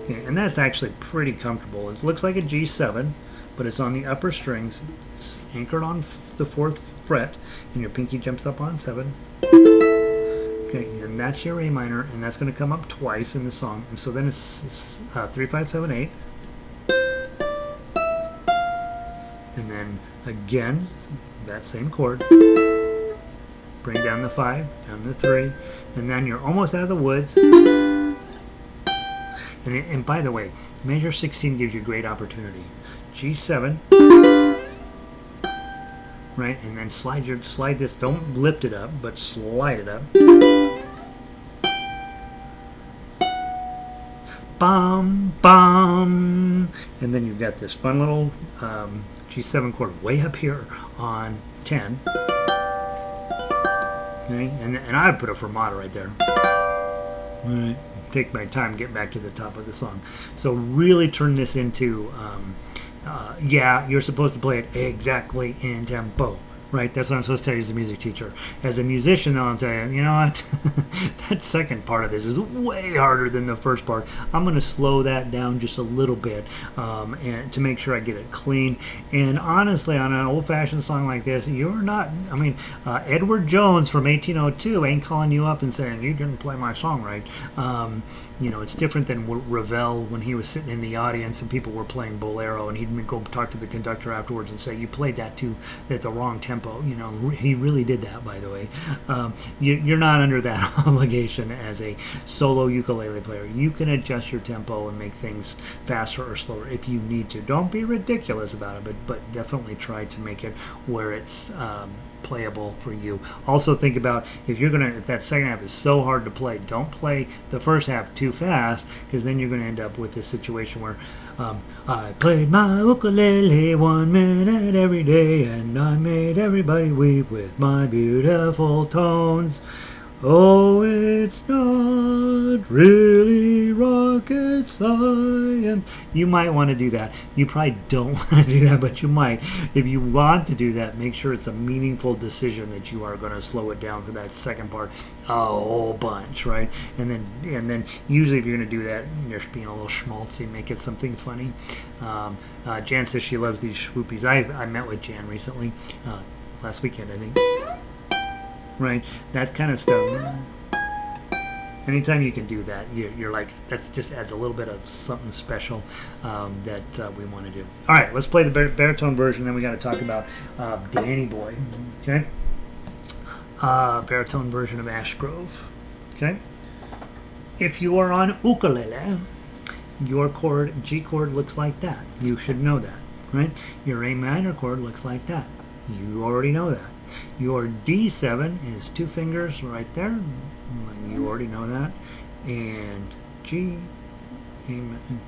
Okay, and that's actually pretty comfortable. It looks like a G7, but it's on the upper strings. It's anchored on the 4th fret, and your pinky jumps up on 7. Okay, and that's your A minor, and that's going to come up twice in the song. And so then it's 3, 5, 7, 8. And then again, that same chord. Bring down the 5, down the 3, and then you're almost out of the woods. And by the way, measure 16 gives you great opportunity. G7, right, and then slide this. Don't lift it up, but slide it up. Bum bum, and then you've got this fun little G7 chord way up here on 10. Okay, and I put a fermata right there. All right. Take my time, get back to the top of the song. So really turn this into, yeah, you're supposed to play it exactly in tempo, right? That's what I'm supposed to tell you as a music teacher. As a musician, though, I'll tell you, you know what? That second part of this is way harder than the first part. I'm going to slow that down just a little bit and to make sure I get it clean. And honestly, on an old-fashioned song like this, you're not, I mean, Edward Jones from 1802 ain't calling you up and saying, you didn't play my song right. You know, it's different than Ravel when he was sitting in the audience and people were playing Bolero, and he'd go talk to the conductor afterwards and say, you played that too at the wrong tempo. You know, he really did that, by the way. You're not under that obligation as a solo ukulele player. You can adjust your tempo and make things faster or slower if you need to. Don't be ridiculous about it, but definitely try to make it where it's playable for you. Also think about if that second half is so hard to play, don't play the first half too fast, because then you're going to end up with this situation where I played my ukulele 1 minute every day, and I made everybody weep with my beautiful tones. Oh, it's not really rocket science. You might want to do that. You probably don't want to do that, but you might. If you want to do that, make sure it's a meaningful decision that you are going to slow it down for that second part a whole bunch, right? And then usually if you're going to do that, you're being a little schmaltzy, make it something funny. Jan says she loves these swoopies. I met with Jan recently, last weekend, I think. Right, that kind of stuff. Anytime you can do that, you're like, that just adds a little bit of something special that we want to do. All right, let's play the baritone version, then we got to talk about Danny Boy. Okay. baritone version of Ash Grove. Okay. If you are on ukulele, your chord, G chord, looks like that. You should know that, right? Your A minor chord looks like that. You already know that. Your D7 is 2 fingers right there. You already know that. And G, A,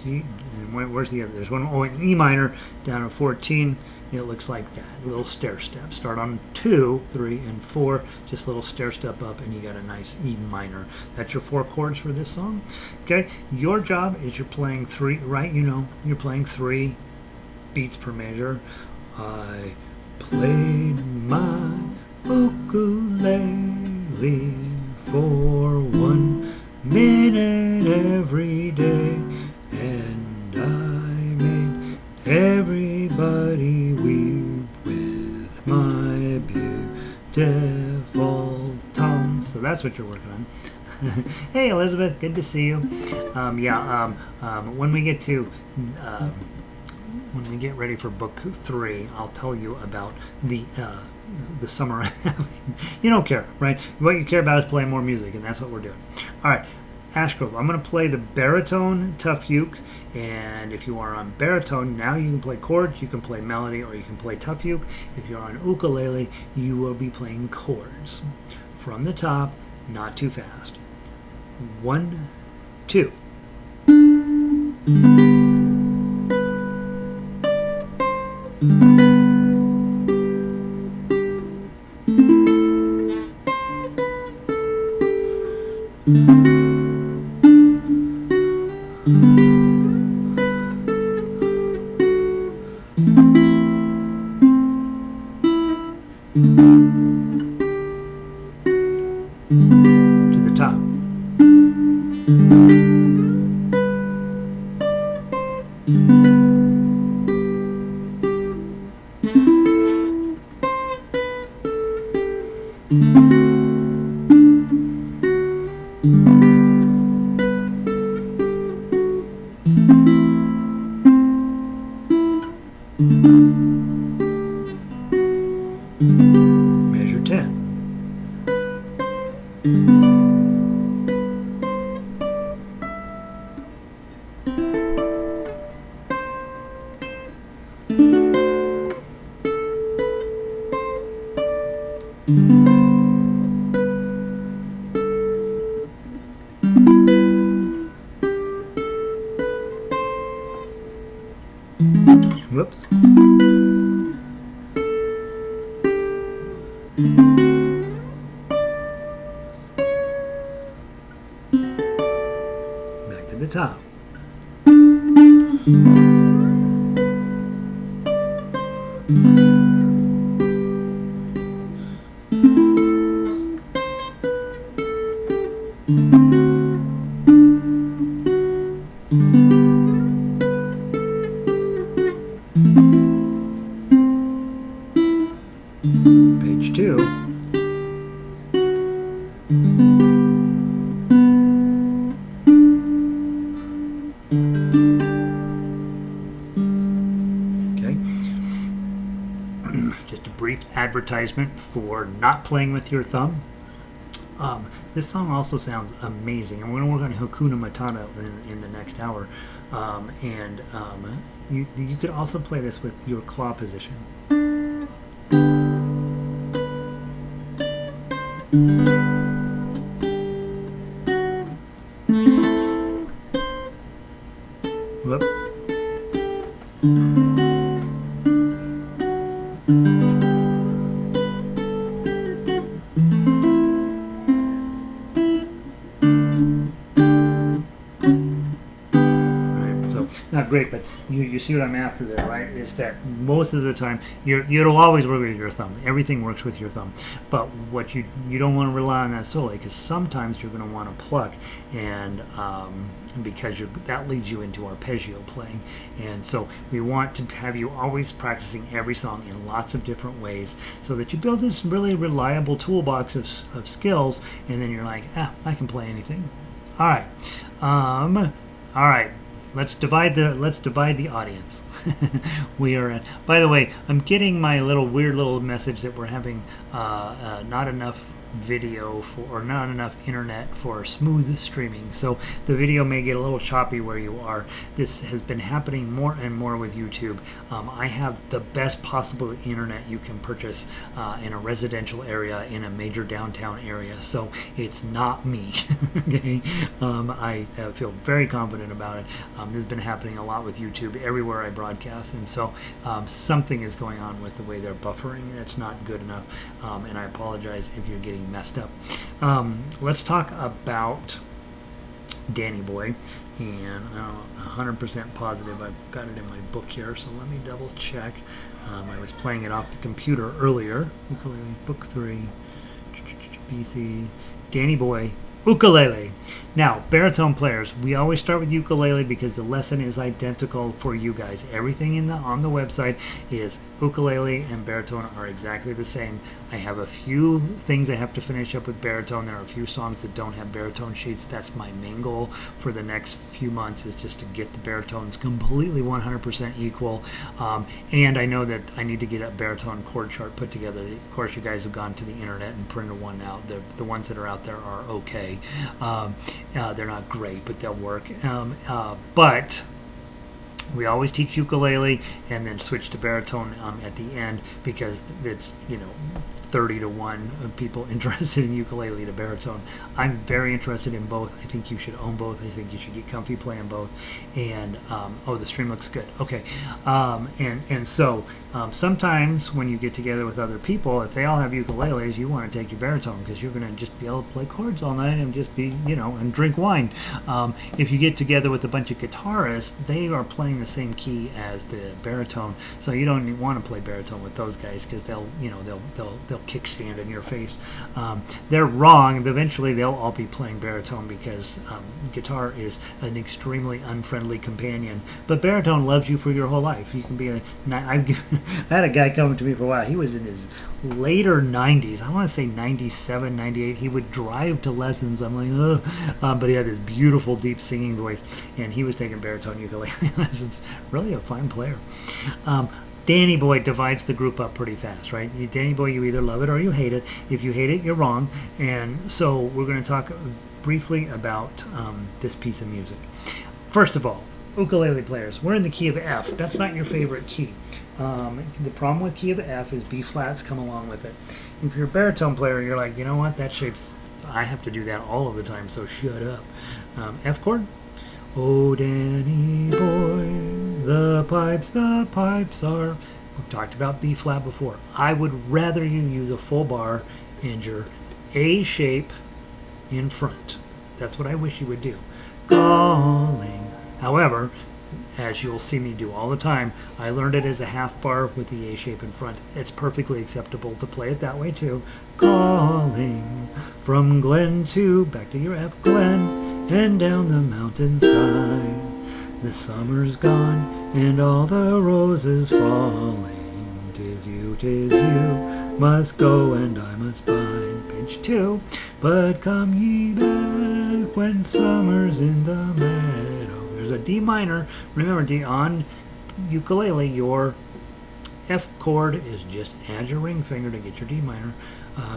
G, and where's the other? There's one, oh, an E minor down at 14. It looks like that. A little stair step. Start on 2, 3, and 4. Just a little stair step up, and you got a nice E minor. That's your 4 chords for this song. Okay. Your job is you're playing 3, right? You know, you're playing 3 beats per measure. I played my ukulele for 1 minute every day, and I made everybody weep with my beautiful tone. So that's what you're working on. Hey Elizabeth, good to see you. When we get to when we get ready for book 3, I'll tell you about the summer. You don't care, right? What you care about is playing more music, and that's what we're doing. All right, Ash Grove. I'm going to play the baritone Tuff uke, and if you are on baritone, now you can play chords, you can play melody, or you can play Tuff uke. If you're on ukulele, you will be playing chords from the top, not too fast. 1, 2. To the top. Measure 10. Whoops. Back to the top. Page 2. Okay. Just a brief advertisement for not playing with your thumb. This song also sounds amazing, and we're going to work on Hakuna Matata in the next hour. You could also play this with your claw position. Whoop. Not great, but you see what I'm after there, right? Is that most of the time you'll always work with your thumb. Everything works with your thumb, but what you don't want to rely on that solely, because sometimes you're going to want to pluck, and because that leads you into arpeggio playing, and so we want to have you always practicing every song in lots of different ways, so that you build this really reliable toolbox of skills, and then you're like, I can play anything. All right. All right. Let's divide the audience. We are at, by the way, I'm getting my weird little message that we're having not enough video for, or not enough internet for smooth streaming. So the video may get a little choppy where you are. This has been happening more and more with YouTube. I have the best possible internet you can purchase in a residential area in a major downtown area. So it's not me. Okay, I feel very confident about it. This has been happening a lot with YouTube everywhere I broadcast, and so something is going on with the way they're buffering. It's not good enough, and I apologize if you're getting messed up. Let's talk about Danny Boy, and I'm 100% positive I've got it in my book here, so let me double check. I was playing it off the computer earlier. Ukulele, book 3, BC, Danny Boy, ukulele. Now, baritone players, we always start with ukulele because the lesson is identical for you guys. Everything on the website is ukulele and baritone are exactly the same. I have a few things I have to finish up with baritone. There are a few songs that don't have baritone sheets. That's my main goal for the next few months, is just to get the baritones completely 100% equal. And I know that I need to get a baritone chord chart put together. Of course, you guys have gone to the internet and printed one out. The ones that are out there are okay. They're not great, but they'll work. But we always teach ukulele and then switch to baritone at the end, because it's 30 to 1 of people interested in ukulele to baritone. I'm very interested in both. I think you should own both. I think you should get comfy playing both. And the stream looks good. Okay. So sometimes when you get together with other people, if they all have ukuleles, you want to take your baritone, because you're going to just be able to play chords all night and just be, and drink wine. If you get together with a bunch of guitarists, they are playing the same key as the baritone, so you don't want to play baritone with those guys, because they'll kickstand in your face. They're wrong. Eventually they'll all be playing baritone, because guitar is an extremely unfriendly companion, but baritone loves you for your whole life. You can be I had a guy coming to me for a while. He was in his later 90s. I want to say 97, 98. He would drive to lessons. I'm like, ugh. But he had this beautiful, deep singing voice, and he was taking baritone ukulele lessons. Really a fine player. Danny Boy divides the group up pretty fast, right? Danny Boy, you either love it or you hate it. If you hate it, you're wrong. And so we're going to talk briefly about this piece of music. First of all, ukulele players, we're in the key of F. That's not your favorite key. The problem with key of F is B flats come along with it. If you're a baritone player, you're like, you know what, that shape's, I have to do that all of the time, so shut up. F chord. Oh, Danny boy, the pipes are. We've talked about B flat before. I would rather you use a full bar and your A shape in front. That's what I wish you would do. Calling. However, as you'll see me do all the time, I learned it as a half bar with the A shape in front. It's perfectly acceptable to play it that way too. Calling from Glen to, back to your F, Glen, and down the mountainside. The summer's gone and all the roses falling. 'Tis you, must go and I must bide. Page 2. But come ye back when summer's in the meadow. There's a D minor. Remember, D on ukulele, your F chord is just add your ring finger to get your D minor.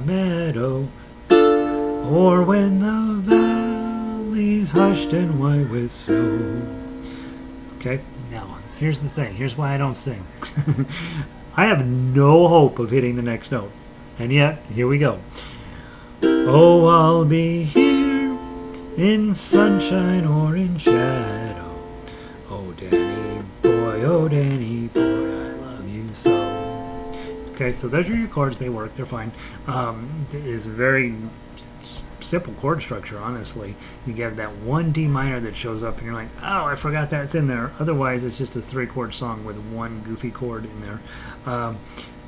Meadow. Or when the valley's hushed and white with snow. Okay, now here's the thing. Here's why I don't sing. I have no hope of hitting the next note. And yet, here we go. Oh, I'll be here in sunshine or in shadow. Oh, Danny boy, I love you so. Okay, so those are your chords. They work. They're fine. It's a very simple chord structure, honestly. You get that one D minor that shows up and you're like, oh, I forgot that's in there. Otherwise, it's just a 3-chord song with one goofy chord in there.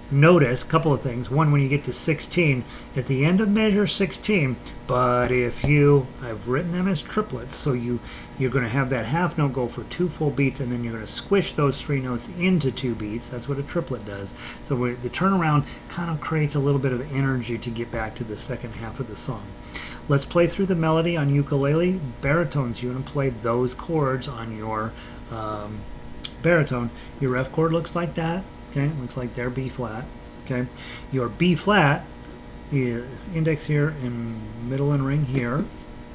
Notice a couple of things. One, when you get to 16, at the end of measure 16, but if I've written them as triplets, so you're going to have that half note go for 2 full beats, and then you're going to squish those 3 notes into 2 beats. That's what a triplet does. So the turnaround kind of creates a little bit of energy to get back to the second half of the song. Let's play through the melody on ukulele. Baritones, you're going to play those chords on your baritone. Your F chord looks like that. Okay, looks like they're B flat. Okay, your B flat is index here and middle and ring here.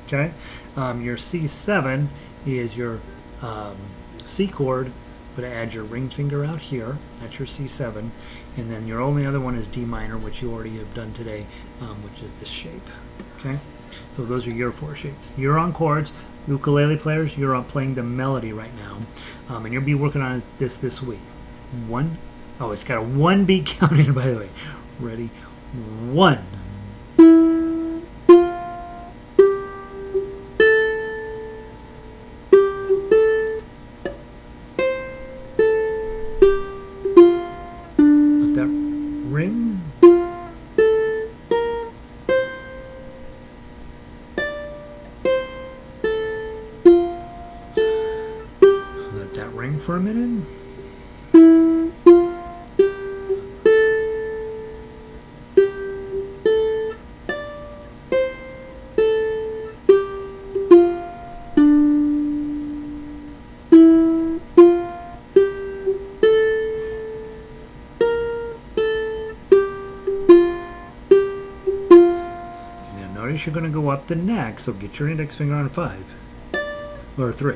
Okay, your C7 is your C chord, but add your ring finger out here. That's your C7, and then your only other one is D minor, which you already have done today, which is this shape. Okay, so those are your 4 shapes. You're on chords. Ukulele players, you're on playing the melody right now, and you'll be working on this week. It's got a 1 beat count in, by the way. Ready? 1. Let that ring. Let that ring for a minute. You're going to go up the neck, so get your index finger on 5 or 3.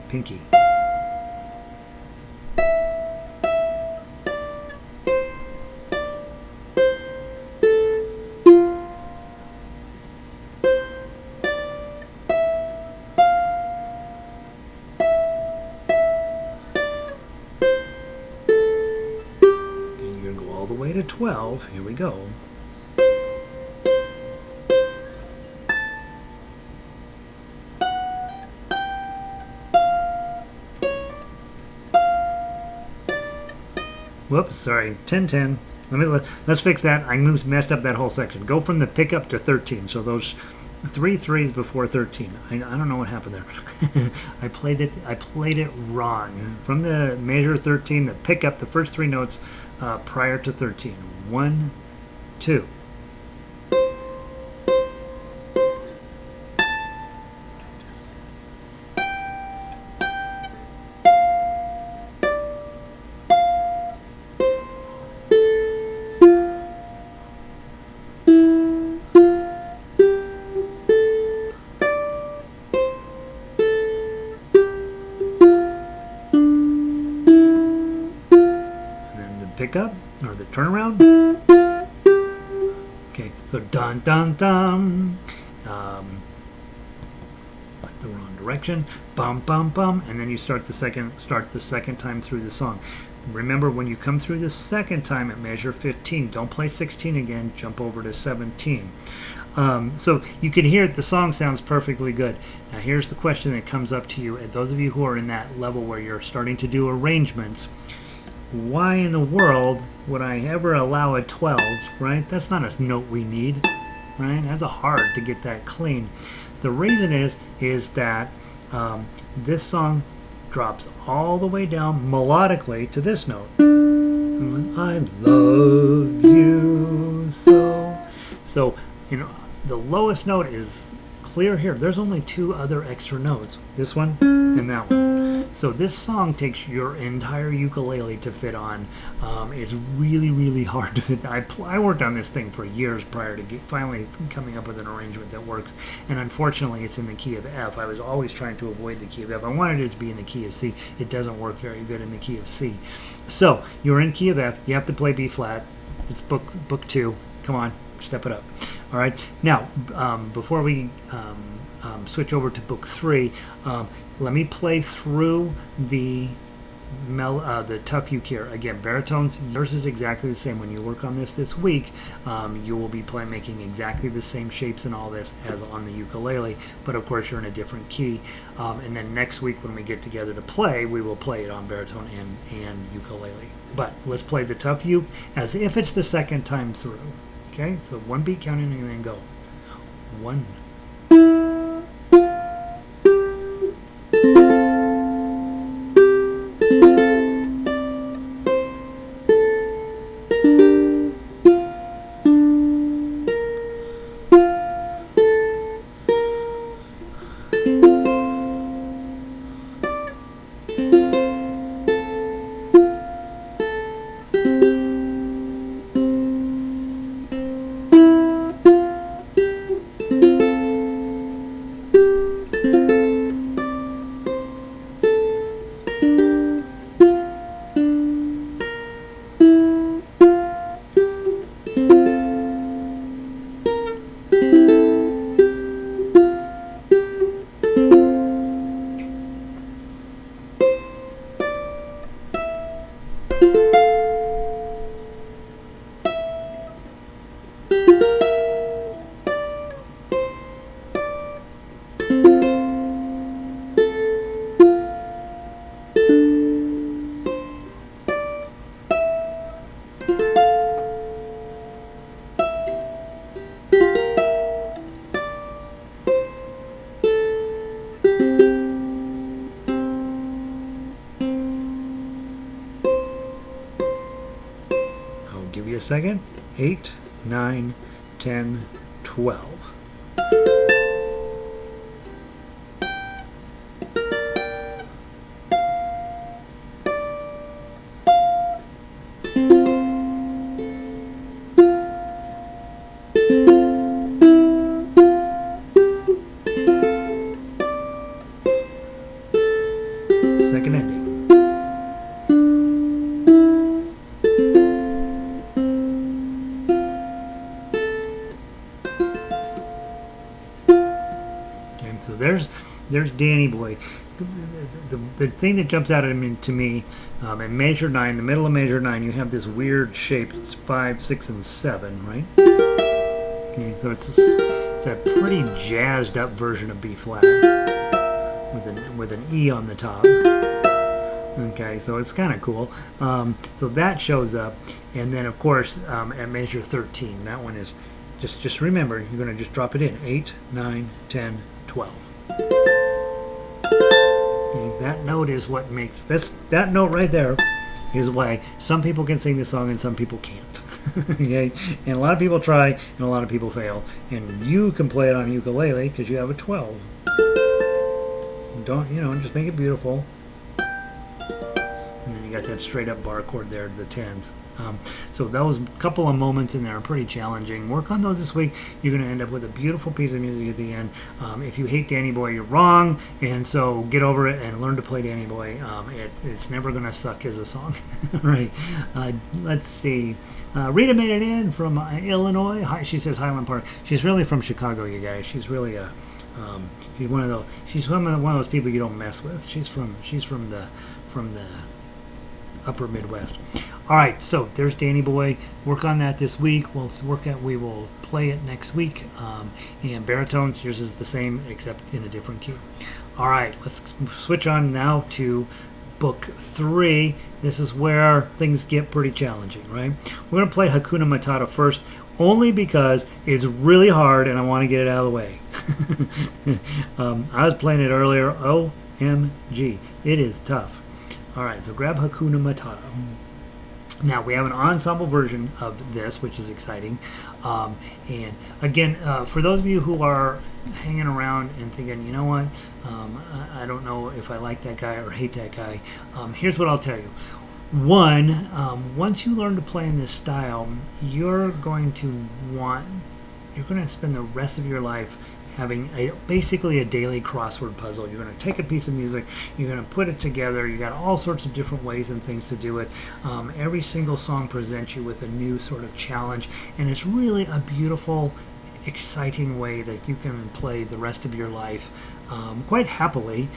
Pinky. And you're going to go all the way to 12. Here we go. Whoops, sorry, 10-10. Let's fix that. I messed up that whole section. Go from the pickup to 13. So those 3 3s before 13. I don't know what happened there. I played it wrong. From the measure 13, the pickup, the first 3 notes prior to 13. 1, 2. Pickup or the turnaround. Okay, so dun dun dun. The wrong direction. Bum bum bum, and then you start the second time through the song. Remember, when you come through the second time at measure 15, don't play 16 again. Jump over to 17. So you can hear it. The song sounds perfectly good. Now here's the question that comes up to you, and those of you who are in that level where you're starting to do arrangements. Why in the world would I ever allow a 12, right? That's not a note we need, right? That's hard to get that clean. The reason is that this song drops all the way down melodically to this note. I love you so. So, the lowest note is clear here. There's only 2 other extra notes, this one and that one. So this song takes your entire ukulele to fit on. It's really, really hard to fit. I worked on this thing for years prior to finally coming up with an arrangement that works. And unfortunately, it's in the key of F. I was always trying to avoid the key of F. I wanted it to be in the key of C. It doesn't work very good in the key of C. So you're in key of F. You have to play B flat. It's book 2. Come on, step it up. All right. Now, before we switch over to book 3, let me play through the Tuff uke here. Again, baritones, yours is exactly the same. When you work on this week, you will be making exactly the same shapes and all this as on the ukulele, but of course you're in a different key. And then next week when we get together to play, we will play it on baritone and ukulele. But let's play the Tuff uke as if it's the second time through. Okay, so 1 beat counting and then go. 1. I'll give you a second. 8, 9, 10, 12. Second ending. And so there's Danny Boy. The thing that jumps out at me to me, in measure 9, the middle of measure 9, you have this weird shape. It's 5, 6, and 7, right? Okay, so it's a pretty jazzed up version of B flat with an E on the top. Okay, so it's kind of cool. So that shows up, and then of course at measure 13, that one is just remember, you're going to just drop it in 8, 9, 10, 12. Okay, that note is what makes that note right there is why some people can sing this song and some people can't. Okay, and a lot of people try and a lot of people fail, and you can play it on a ukulele because you have a 12. Don't just make it beautiful. And then you got that straight up bar chord there, the 10s. So those couple of moments in there are pretty challenging. Work on those this week. You're going to end up with a beautiful piece of music at the end. If you hate Danny Boy, you're wrong. And so get over it and learn to play Danny Boy. It's never going to suck as a song. Right. Let's see. Rita made it in from Illinois. She says Highland Park. She's really from Chicago, you guys. She's really a... she's one of those people you don't mess with. She's from the upper Midwest. All right, so there's Danny Boy. Work on that this week. We will play it next week. And baritones, yours is the same except in a different key. All right, let's switch on now to book 3. This is where things get pretty challenging, right? We're going to play Hakuna Matata first, only because it's really hard and I want to get it out of the way. I was playing it earlier. OMG, it is tough. All right, so grab Hakuna Matata. Now, we have an ensemble version of this, which is exciting. And again, for those of you who are hanging around and thinking, you know what, I don't know if I like that guy or hate that guy, here's what I'll tell you. One, once you learn to play in this style, you're going to spend the rest of your life having basically a daily crossword puzzle. You're going to take a piece of music, you're going to put it together, you got all sorts of different ways and things to do it. Every single song presents you with a new sort of challenge, and it's really a beautiful, exciting way that you can play the rest of your life quite happily.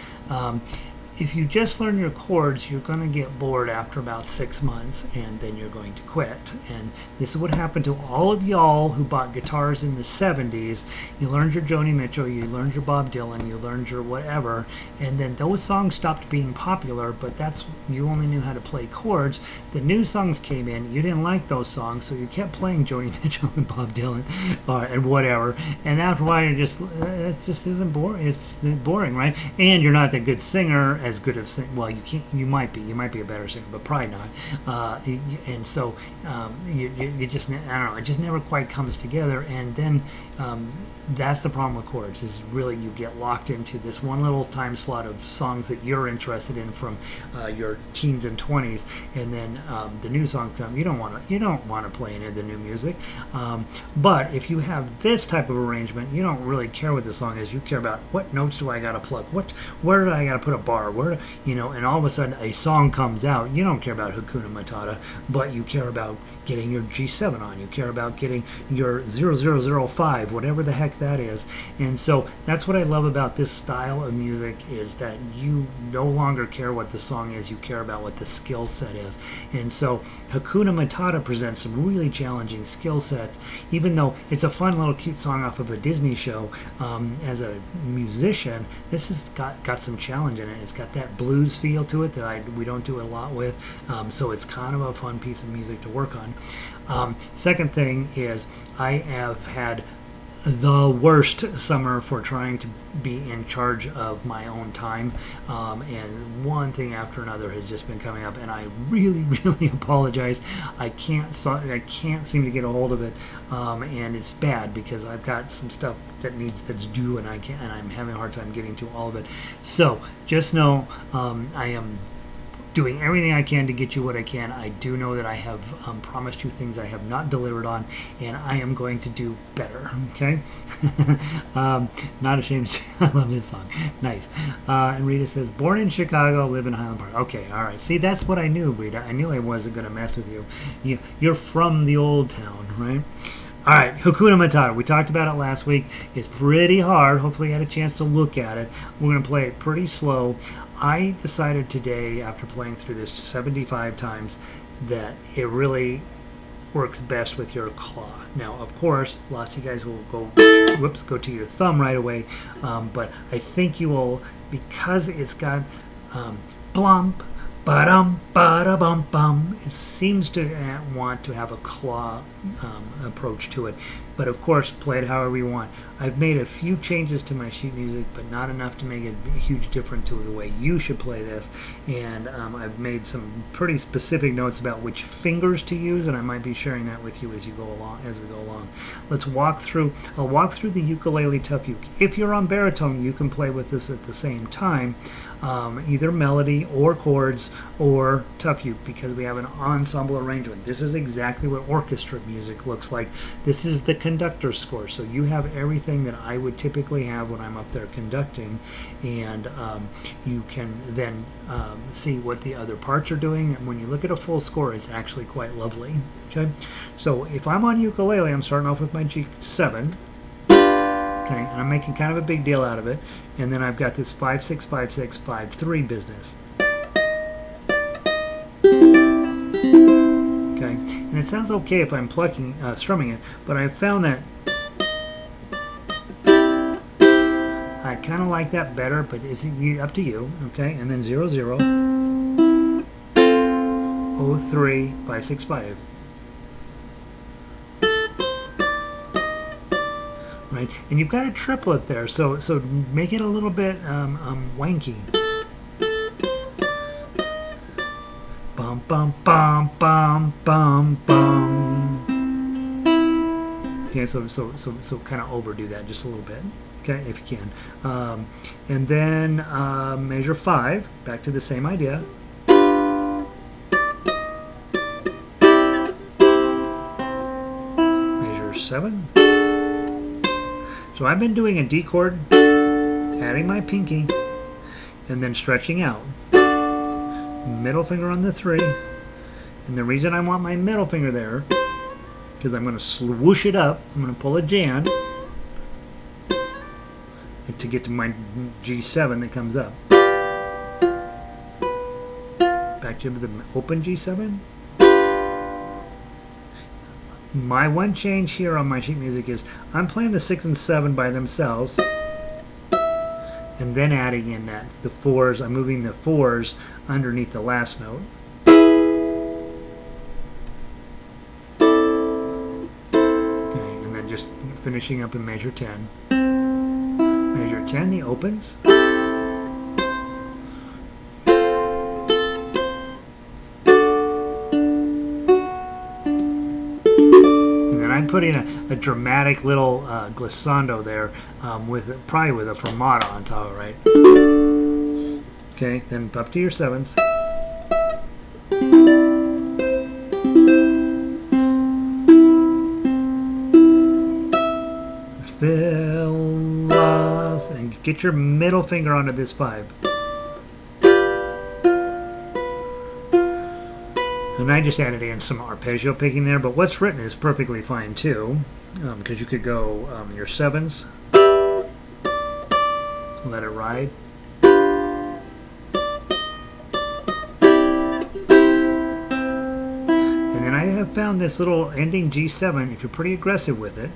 If you just learn your chords, you're going to get bored after about 6 months, and then you're going to quit. And this is what happened to all of y'all who bought guitars in the 70s. You learned your Joni Mitchell, you learned your Bob Dylan, you learned your whatever, and then those songs stopped being popular, but you only knew how to play chords. The new songs came in, you didn't like those songs, so you kept playing Joni Mitchell and Bob Dylan and whatever. And after a while, it just isn't boring. It's boring, right? And you're not that good singer, as good of sing. Well, you might be a better singer, but probably not. And so you just, I don't know, it just never quite comes together. And then that's the problem with chords, is really you get locked into this one little time slot of songs that you're interested in from your teens and 20s, and then the new songs come. You don't want to play any of the new music. But if you have this type of arrangement, you don't really care what the song is. You care about what notes do I got to pluck, where do I got to put a bar, and all of a sudden a song comes out. You don't care about Hakuna Matata, but you care about getting your G7 on. You care about getting your 0005, whatever the heck that is. And so that's what I love about this style of music, is that you no longer care what the song is, you care about what the skill set is. And so Hakuna Matata presents some really challenging skill sets, even though it's a fun little cute song off of a Disney show. As a musician, this has got some challenge in it. It's got that blues feel to it that we don't do a lot with, so it's kind of a fun piece of music to work on. Second thing is, I have had the worst summer for trying to be in charge of my own time, and one thing after another has just been coming up, and I really really apologize. I can't seem to get a hold of it, and it's bad because I've got some stuff that's due, and I'm having a hard time getting to all of it. So just know I am doing everything I can to get you what I can. I do know that I have promised you things I have not delivered on, and I am going to do better, okay? Not ashamed to say I love this song. Nice. And Rita says, born in Chicago, live in Highland Park. Okay, all right. See, that's what I knew, Rita. I knew I wasn't going to mess with you. You're from the old town, right? All right, Hakuna Matata. We talked about it last week. It's pretty hard. Hopefully you had a chance to look at it. We're going to play it pretty slow. I decided today, after playing through this 75 times, that it really works best with your claw. Now, of course, lots of you guys will go to your thumb right away, but I think you will, because it's got blump, ba-dum, ba-da-bum-bum. It seems to want to have a claw approach to it. But of course, play it however you want. I've made a few changes to my sheet music, but not enough to make it a huge difference to the way you should play this. And I've made some pretty specific notes about which fingers to use, and I might be sharing that with you as we go along. Let's walk through. I'll walk through the ukulele Tuff uke. If you're on baritone, you can play with this at the same time. Either melody or chords or Tuff uke, because we have an ensemble arrangement. This is exactly what orchestra music looks like. This is the conductor score, so you have everything that I would typically have when I'm up there conducting, and you can then see what the other parts are doing. And when you look at a full score, it's actually quite lovely. Okay, so if I'm on ukulele, I'm starting off with my G7. Okay, and I'm making kind of a big deal out of it. And then I've got this 5-6, 5-6, 5-3 business. Okay, and it sounds okay if I'm strumming it, but I've found that I kind of like that better, but it's up to you. Okay, and then 0, 0, 0, 3, 5, 6, 5. Right, and you've got a triplet there, so make it a little bit wanky. Bum bum bum bum bum bum. Okay, so kind of overdo that just a little bit. Okay, if you can, and then measure 5. Back to the same idea. Measure 7. So I've been doing a D chord, adding my pinky, and then stretching out. Middle finger on the 3. And the reason I want my middle finger there, because I'm going to swoosh it up. I'm going to pull a Jan to get to my G7 that comes up. Back to the open G7. My one change here on my sheet music is I'm playing the 6 and 7 by themselves, and then adding in the 4s. I'm moving the 4s underneath the last note. Okay, and then just finishing up in measure 10. Measure 10, the opens. I'm putting a dramatic little glissando there, probably with a fermata on top, right? Okay, then up to your 7s. Fill us, and get your middle finger onto this 5. And I just added in some arpeggio picking there, but what's written is perfectly fine too, because you could go your 7s, let it ride, and then I have found this little ending G7, if you're pretty aggressive with it,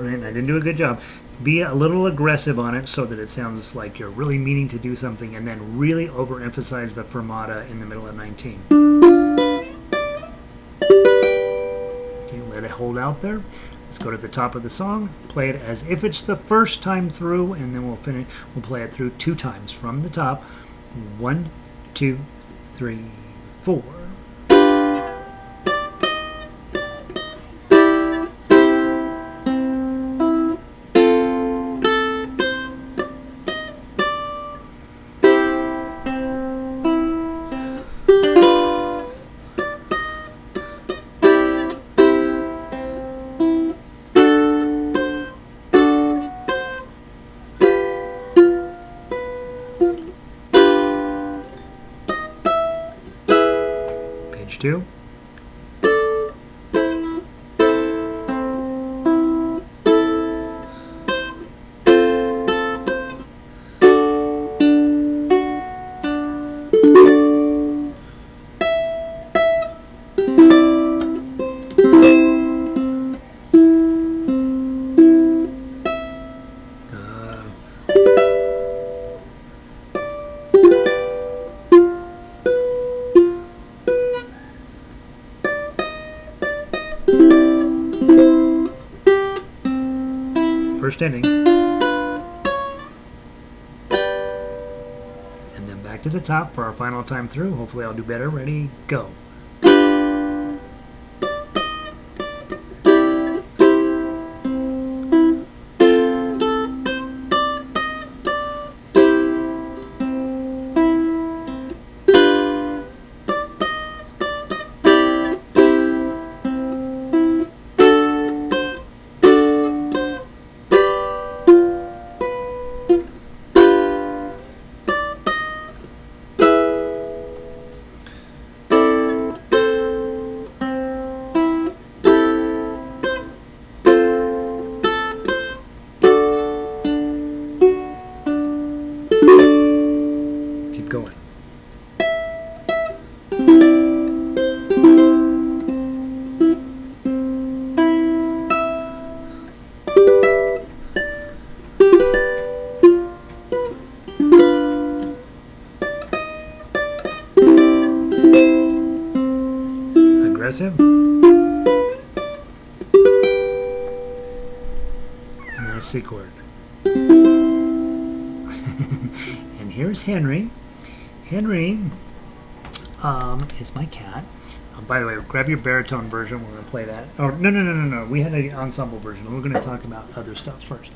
right, I didn't do a good job. Be a little aggressive on it so that it sounds like you're really meaning to do something, and then really overemphasize the fermata in the middle of 19. Okay, let it hold out there. Let's go to the top of the song, play it as if it's the first time through, and then we'll finish. We'll play it through 2 times from the top. 1, 2, 3, 4. Page 2. First ending. And then back to the top for our final time through. Hopefully I'll do better. Ready, go. Going. Aggressive. And then a C chord. And here's Henry. Henry is my cat. By the way, grab your baritone version. We're going to play that. Oh, no. We had an ensemble version. We're going to talk about other stuff first.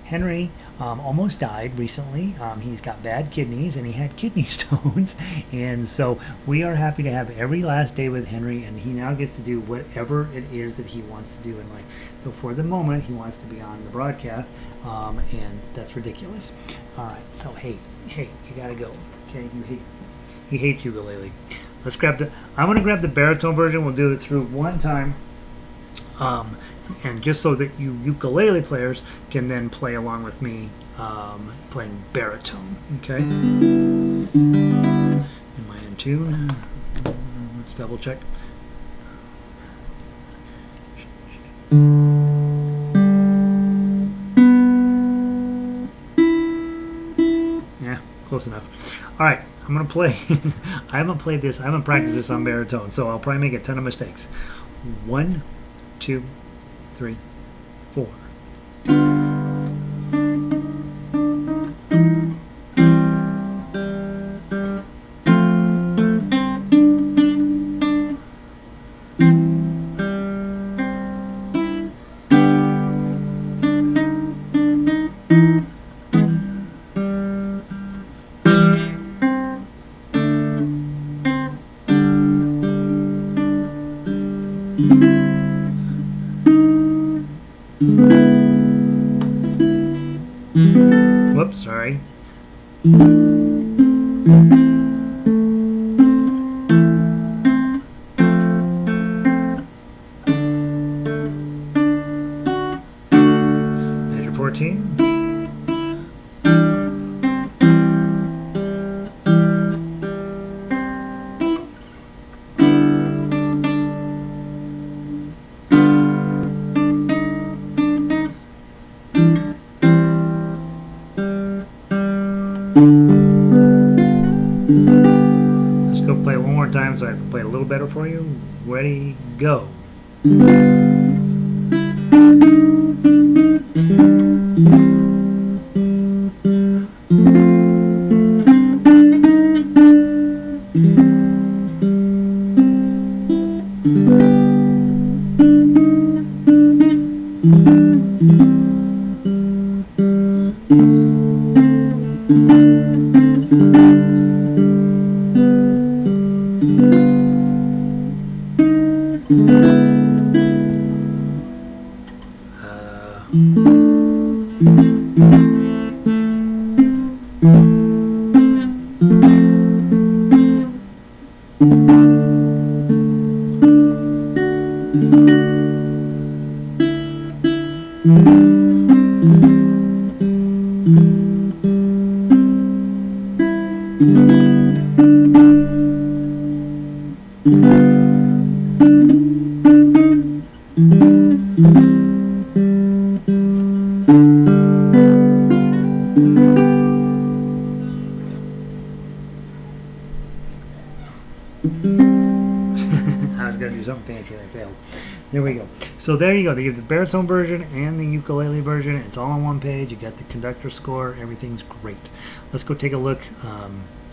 Henry almost died recently. He's got bad kidneys, and he had kidney stones. And so we are happy to have every last day with Henry, and he now gets to do whatever it is that he wants to do in life. So for the moment, he wants to be on the broadcast, and that's ridiculous. All right, so hey, you got to go. Okay, he hates ukulele. Let's grab I'm going to grab the baritone version. We'll do it through 1 time. And just so that you ukulele players can then play along with me playing baritone. Okay? Am I in tune? Let's double check. Yeah, close enough. All right, I'm going to play. I haven't played this. I haven't practiced this on baritone, so I'll probably make a ton of mistakes. 1, 2, 3, 4. Whoops, sorry. Measure 14. Let's go play it one more time so I can play a little better for you. Ready, go. I was going to do something fancy and I failed. There we go. So there you go. They give the baritone version and the ukulele version. It's all on one page. You got the conductor score. Everything's great. Let's go take a look.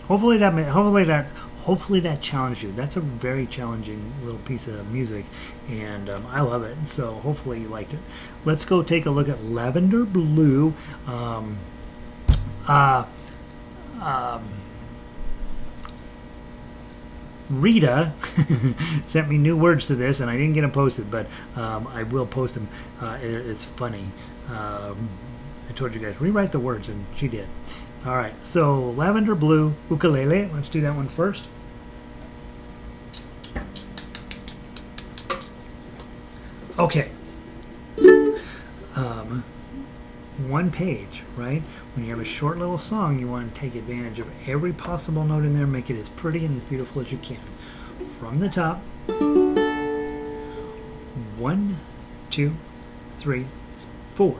Hopefully that challenged you. That's a very challenging little piece of music, and I love it. So hopefully you liked it. Let's go take a look at Lavender Blue. Rita sent me new words to this, and I didn't get them posted, but I will post them. It's funny. I told you guys, rewrite the words, and she did. All right, so Lavender Blue Ukulele. Let's do that one first. Okay. One page, right? When you have a short little song, you want to take advantage of every possible note in there, make it as pretty and as beautiful as you can. From the top, 1, 2, 3, 4.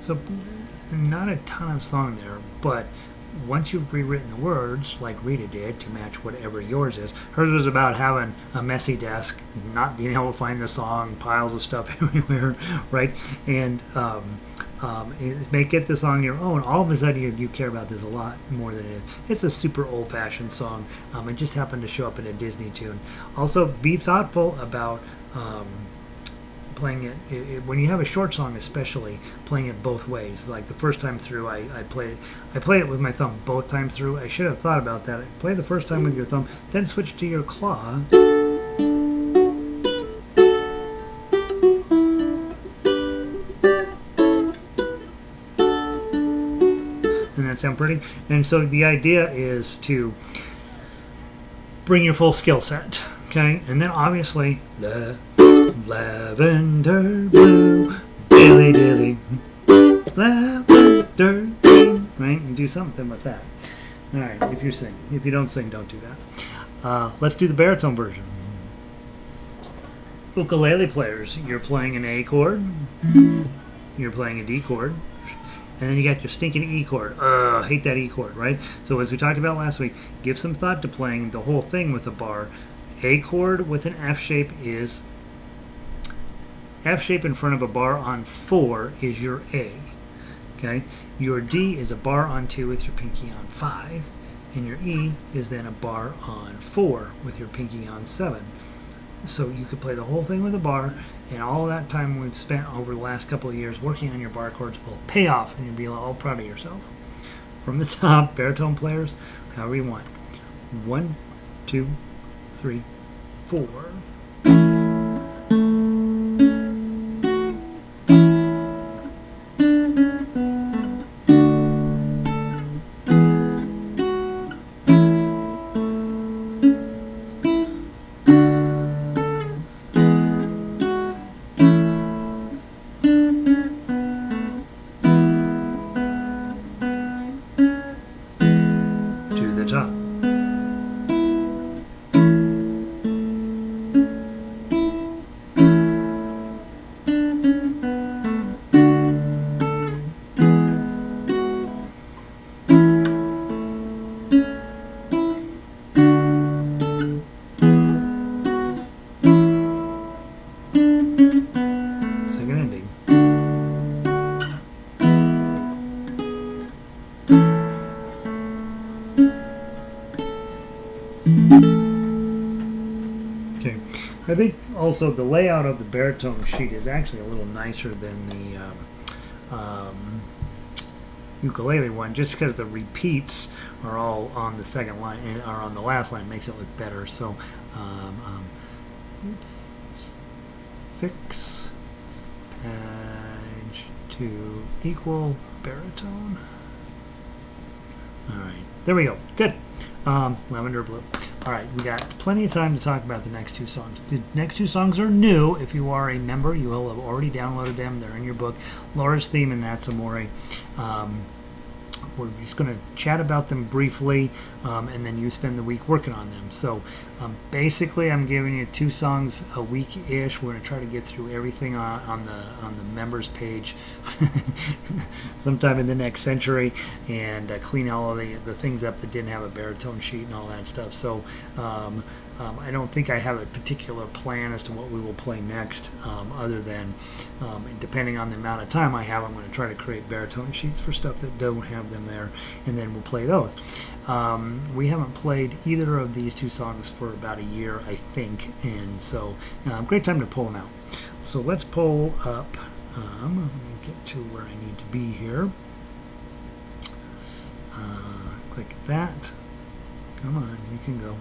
So not a ton of song there, but once you've rewritten the words, like Rita did, to match whatever yours is. Hers was about having a messy desk, not being able to find the song, piles of stuff everywhere, right? And make it the song your own. All of a sudden, you care about this a lot more than it is. It's a super old-fashioned song. It just happened to show up in a Disney tune. Also, be thoughtful about playing it when you have a short song, especially playing it both ways. Like the first time through, I played it with my thumb both times through. I should have thought about that. Play the first time with your thumb, then switch to your claw. And that sound pretty? And so the idea is to bring your full skill set, okay? And then obviously the lavender blue, dilly dilly, lavender green, right? You do something with that. All right, if you sing. If you don't sing, don't do that. Let's do the baritone version. Ukulele players, you're playing an A chord, you're playing a D chord, and then you got your stinking E chord. Hate that E chord, right? So as we talked about last week, give some thought to playing the whole thing with a bar. A chord with an F shape is F shape in front of a bar on 4 is your A. Okay? Your D is a bar on 2 with your pinky on 5. and your E is then a bar on 4 with your pinky on 7. So you could play the whole thing with a bar, and all that time we've spent over the last couple of years working on your bar chords will pay off, and you'll be all proud of yourself. From the top, baritone players, however you want. 1, 2, 3, 4. I think also the layout of the baritone sheet is actually a little nicer than the ukulele one, just because the repeats are all on the second line and are on the last line makes it look better. So fix page to equal baritone. All right, there we go. Good. Lavender blue. All right, we got plenty of time to talk about the next two songs. The next two songs are new. If you are a member, you will have already downloaded them. They're in your book. Laura's Theme, and That's Amoré. We're just going to chat about them briefly, and then you spend the week working on them. So basically, I'm giving you 2 songs a week-ish. We're going to try to get through everything on the members page sometime in the next century, and clean all of the things up that didn't have a baritone sheet and all that stuff. So I don't think I have a particular plan as to what we will play next, other than depending on the amount of time I have, I'm going to try to create baritone sheets for stuff that don't have them there, and then we'll play those. We haven't played either of these 2 songs for about a year, I think, and so great time to pull them out. So let's pull up, let me get to where I need to be here. Click that. Come on, you can go.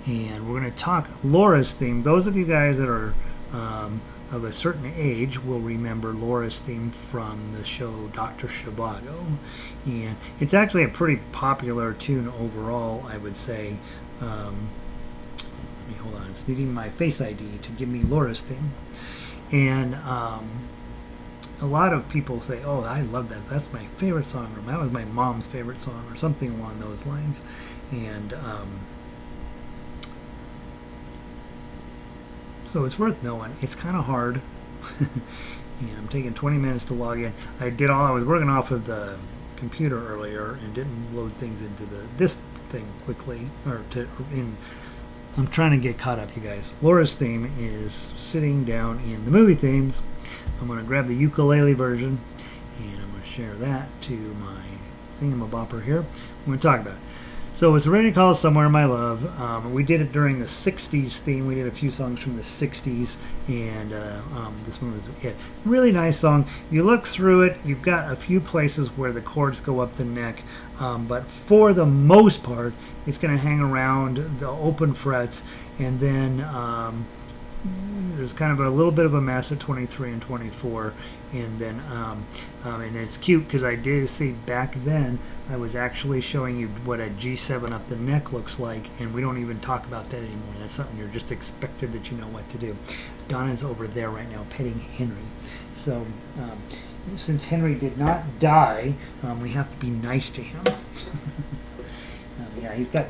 And we're going to talk Laura's Theme. Those of you guys that are of a certain age will remember Laura's Theme from the show Dr. Zhivago. And it's actually a pretty popular tune overall, I would say. Let me hold on. It's needing my Face ID to give me Laura's Theme. And a lot of people say, oh, I love that. That's my favorite song, or that was my mom's favorite song, or something along those lines. And so it's worth knowing. It's kind of hard. And I'm taking 20 minutes to log in. I was working off of the computer earlier and didn't load things into this thing quickly. I'm trying to get caught up, you guys. Laura's Theme is sitting down in the movie themes. I'm going to grab the ukulele version, and I'm going to share that to my thingamabopper here. I'm going to talk about it. So it's originally called Somewhere in My Love. We did it during the 60s theme. We did a few songs from the 60s, and this one was it. Really nice song. You look through it, you've got a few places where the chords go up the neck, but for the most part, it's going to hang around the open frets, and then there's kind of a little bit of a mess at 23 and 24, and then and it's cute because I did see back then I was actually showing you what a G7 up the neck looks like, and we don't even talk about that anymore. That's something you're just expected that you know what to do. Donna's over there right now petting Henry. So since Henry did not die, we have to be nice to him. Yeah, he's got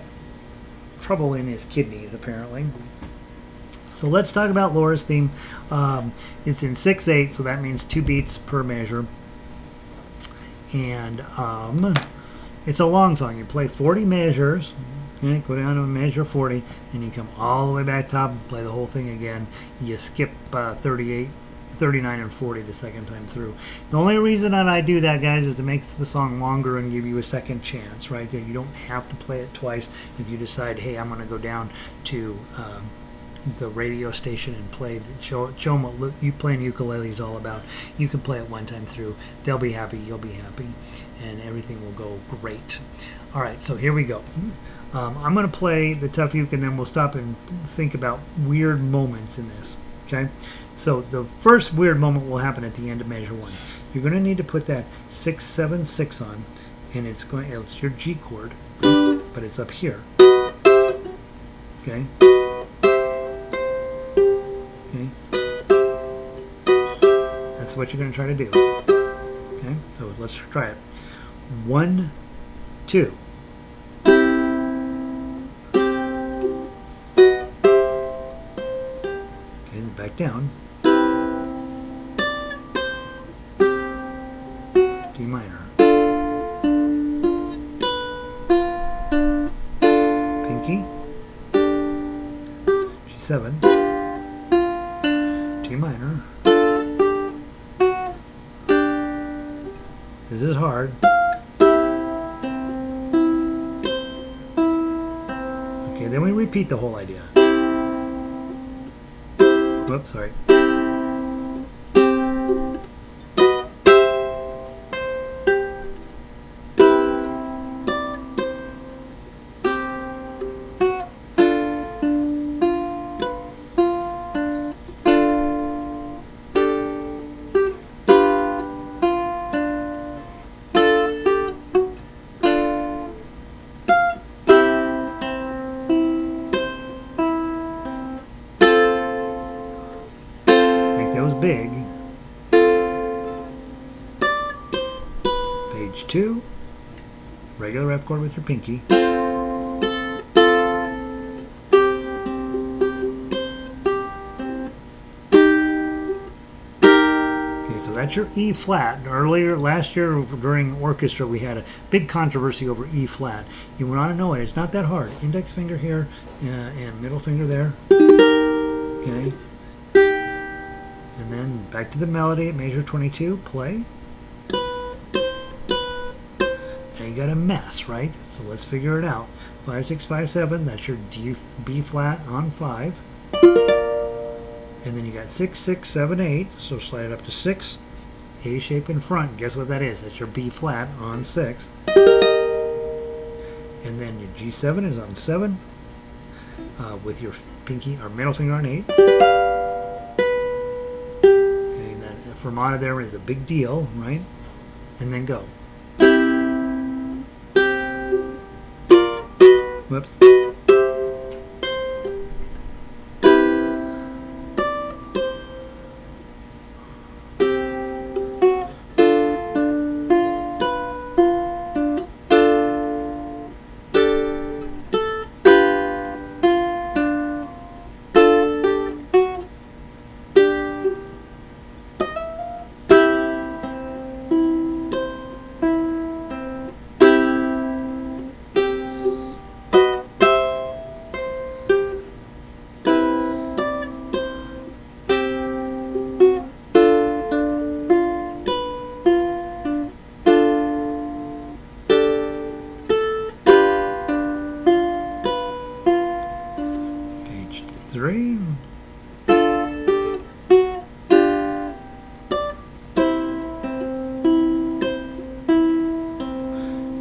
trouble in his kidneys apparently. So let's talk about Laura's Theme. It's in 6/8, so that means 2 beats per measure. And it's a long song. You play 40 measures, okay, go down to measure 40, and you come all the way back top and play the whole thing again. You skip 38 39 and 40 the second time through. The only reason that I do that, guys, is to make the song longer and give you a second chance, right? That you don't have to play it twice if you decide, hey, I'm going to go down to the radio station and show them what you playing ukulele is all about. You can play it one time through. They'll be happy. You'll be happy. And everything will go great. All right, so here we go. I'm going to play the Tuff Uke, and then we'll stop and think about weird moments in this. Okay? So the first weird moment will happen at the end of measure 1. You're going to need to put that 6, 7, 6 on, and it's your G chord, but it's up here. Okay? Okay. That's what you're going to try to do. Okay, so let's try it. 1, 2. Okay, back down. D minor. Pinky. G7. D minor. This is hard. Okay, then we repeat the whole idea. Whoops, sorry. Big. Page 2, regular F chord with your pinky. Okay, so that's your E flat. Last year during orchestra, we had a big controversy over E flat. You want to know it. It's not that hard. Index finger here and middle finger there. Okay. And then back to the melody at measure 22, play. And you got a mess, right? So let's figure it out. 5, 6, 5, 7, that's your B flat on 5. And then you got 6, 6, 7, 8, so slide it up to 6. A shape in front, guess what that is? That's your B flat on 6. And then your G7 is on 7 with your pinky or middle finger on 8. Fermata there is a big deal, right? And then go. Whoops.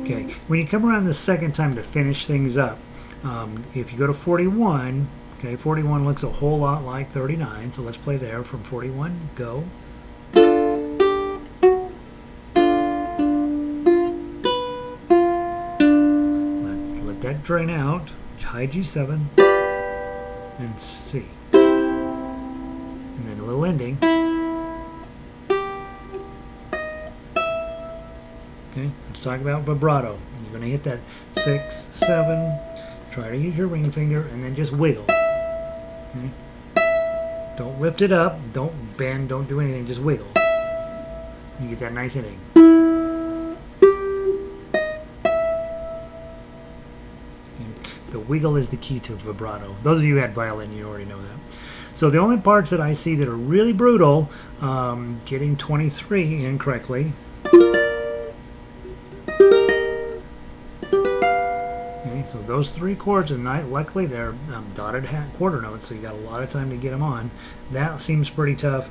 Okay, when you come around the second time to finish things up, if you go to 41, okay, 41 looks a whole lot like 39, so let's play there from 41, go. Let that drain out, high G7, and C. And then a little ending. Okay, let's talk about vibrato. You're going to hit that 6, 7, try to use your ring finger, and then just wiggle. Okay? Don't lift it up, don't bend, don't do anything, just wiggle. You get that nice ending. Okay. The wiggle is the key to vibrato. Those of you who had violin, you already know that. So the only parts that I see that are really brutal, getting 23 incorrectly. Okay, so those 3 chords, and luckily they're dotted quarter notes, so you got a lot of time to get them on. That seems pretty tough.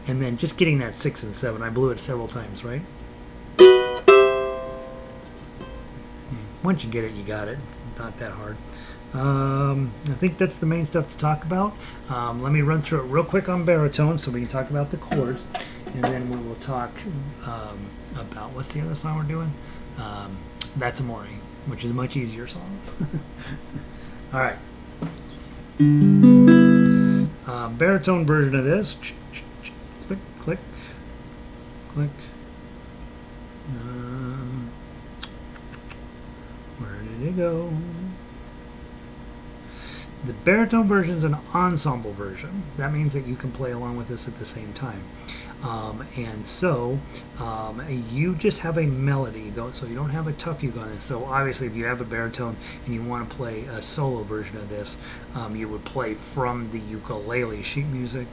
And then just getting that 6 and 7, I blew it several times, right? Once you get it, you got it. Not that hard. I think that's the main stuff to talk about. Let me run through it real quick on baritone so we can talk about the chords, and then we will talk about, what's the other song we're doing? That's Amoré, which is a much easier song. All right. Baritone version of this. Click, click, click. Where did it go? The baritone version is an ensemble version. That means that you can play along with this at the same time. And so you just have a melody, though, so you don't have a tuff uke on this. So obviously if you have a baritone and you want to play a solo version of this, you would play from the ukulele sheet music.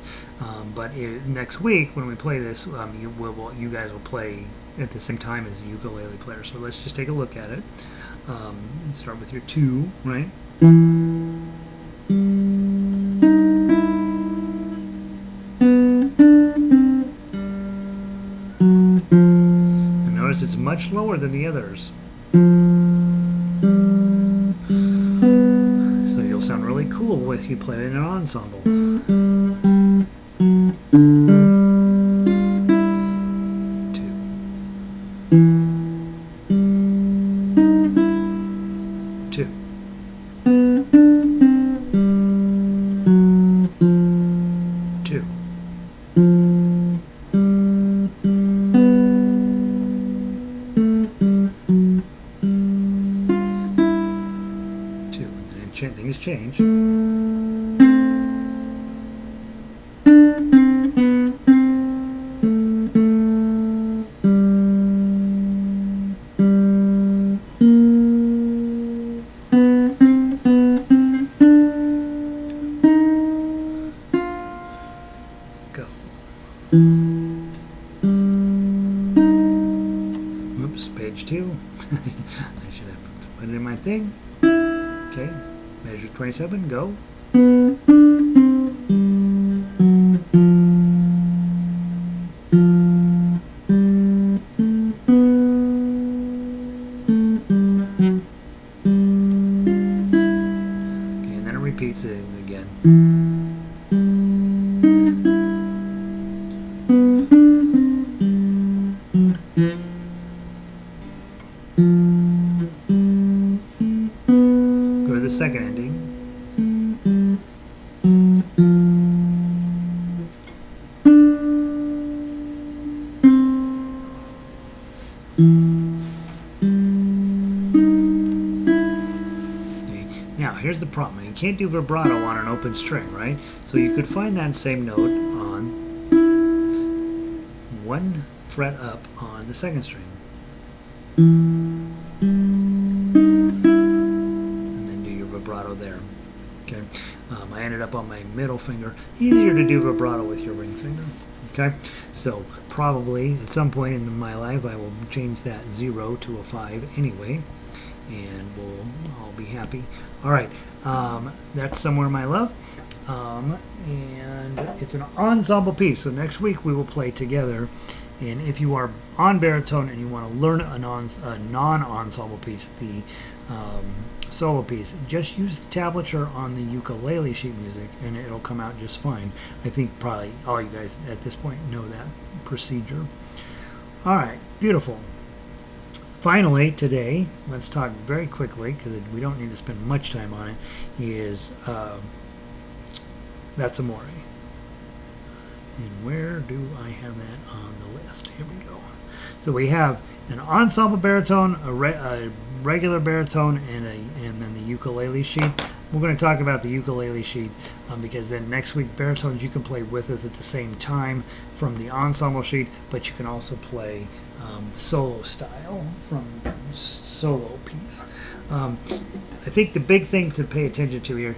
But next week when we play this, you guys will play at the same time as the ukulele player. So let's just take a look at it. Start with your 2, right? And notice it's much lower than the others. So you'll sound really cool if you play it in an ensemble. 2. Things change. Go. Oops, page 2. I should have put it in my thing. Okay. Measure 27, go. Okay, and then it repeats it again. Go to the second ending. Now, here's the problem. You can't do vibrato on an open string, right? So you could find that same note on 1 fret up on the second string. And then do your vibrato there. Okay. I ended up on my middle finger. Easier to do vibrato with your ring finger. Okay. So probably at some point in my life I will change that 0 to a 5 anyway. And we'll all be happy. All right, that's Somewhere My Love, and it's an ensemble piece. So next week we will play together. And if you are on baritone and you want to learn a non-ensemble piece, the solo piece, just use the tablature on the ukulele sheet music, and it'll come out just fine. I think probably all you guys at this point know that procedure. All right, beautiful. Finally, today, let's talk very quickly, because we don't need to spend much time on it, is That's Amoré. And where do I have that on the list? Here we go. So we have an ensemble baritone, a regular baritone, and then the ukulele sheet. We're going to talk about the ukulele sheet because then next week baritones you can play with us at the same time from the ensemble sheet, but you can also play solo style from solo piece. I think the big thing to pay attention to here,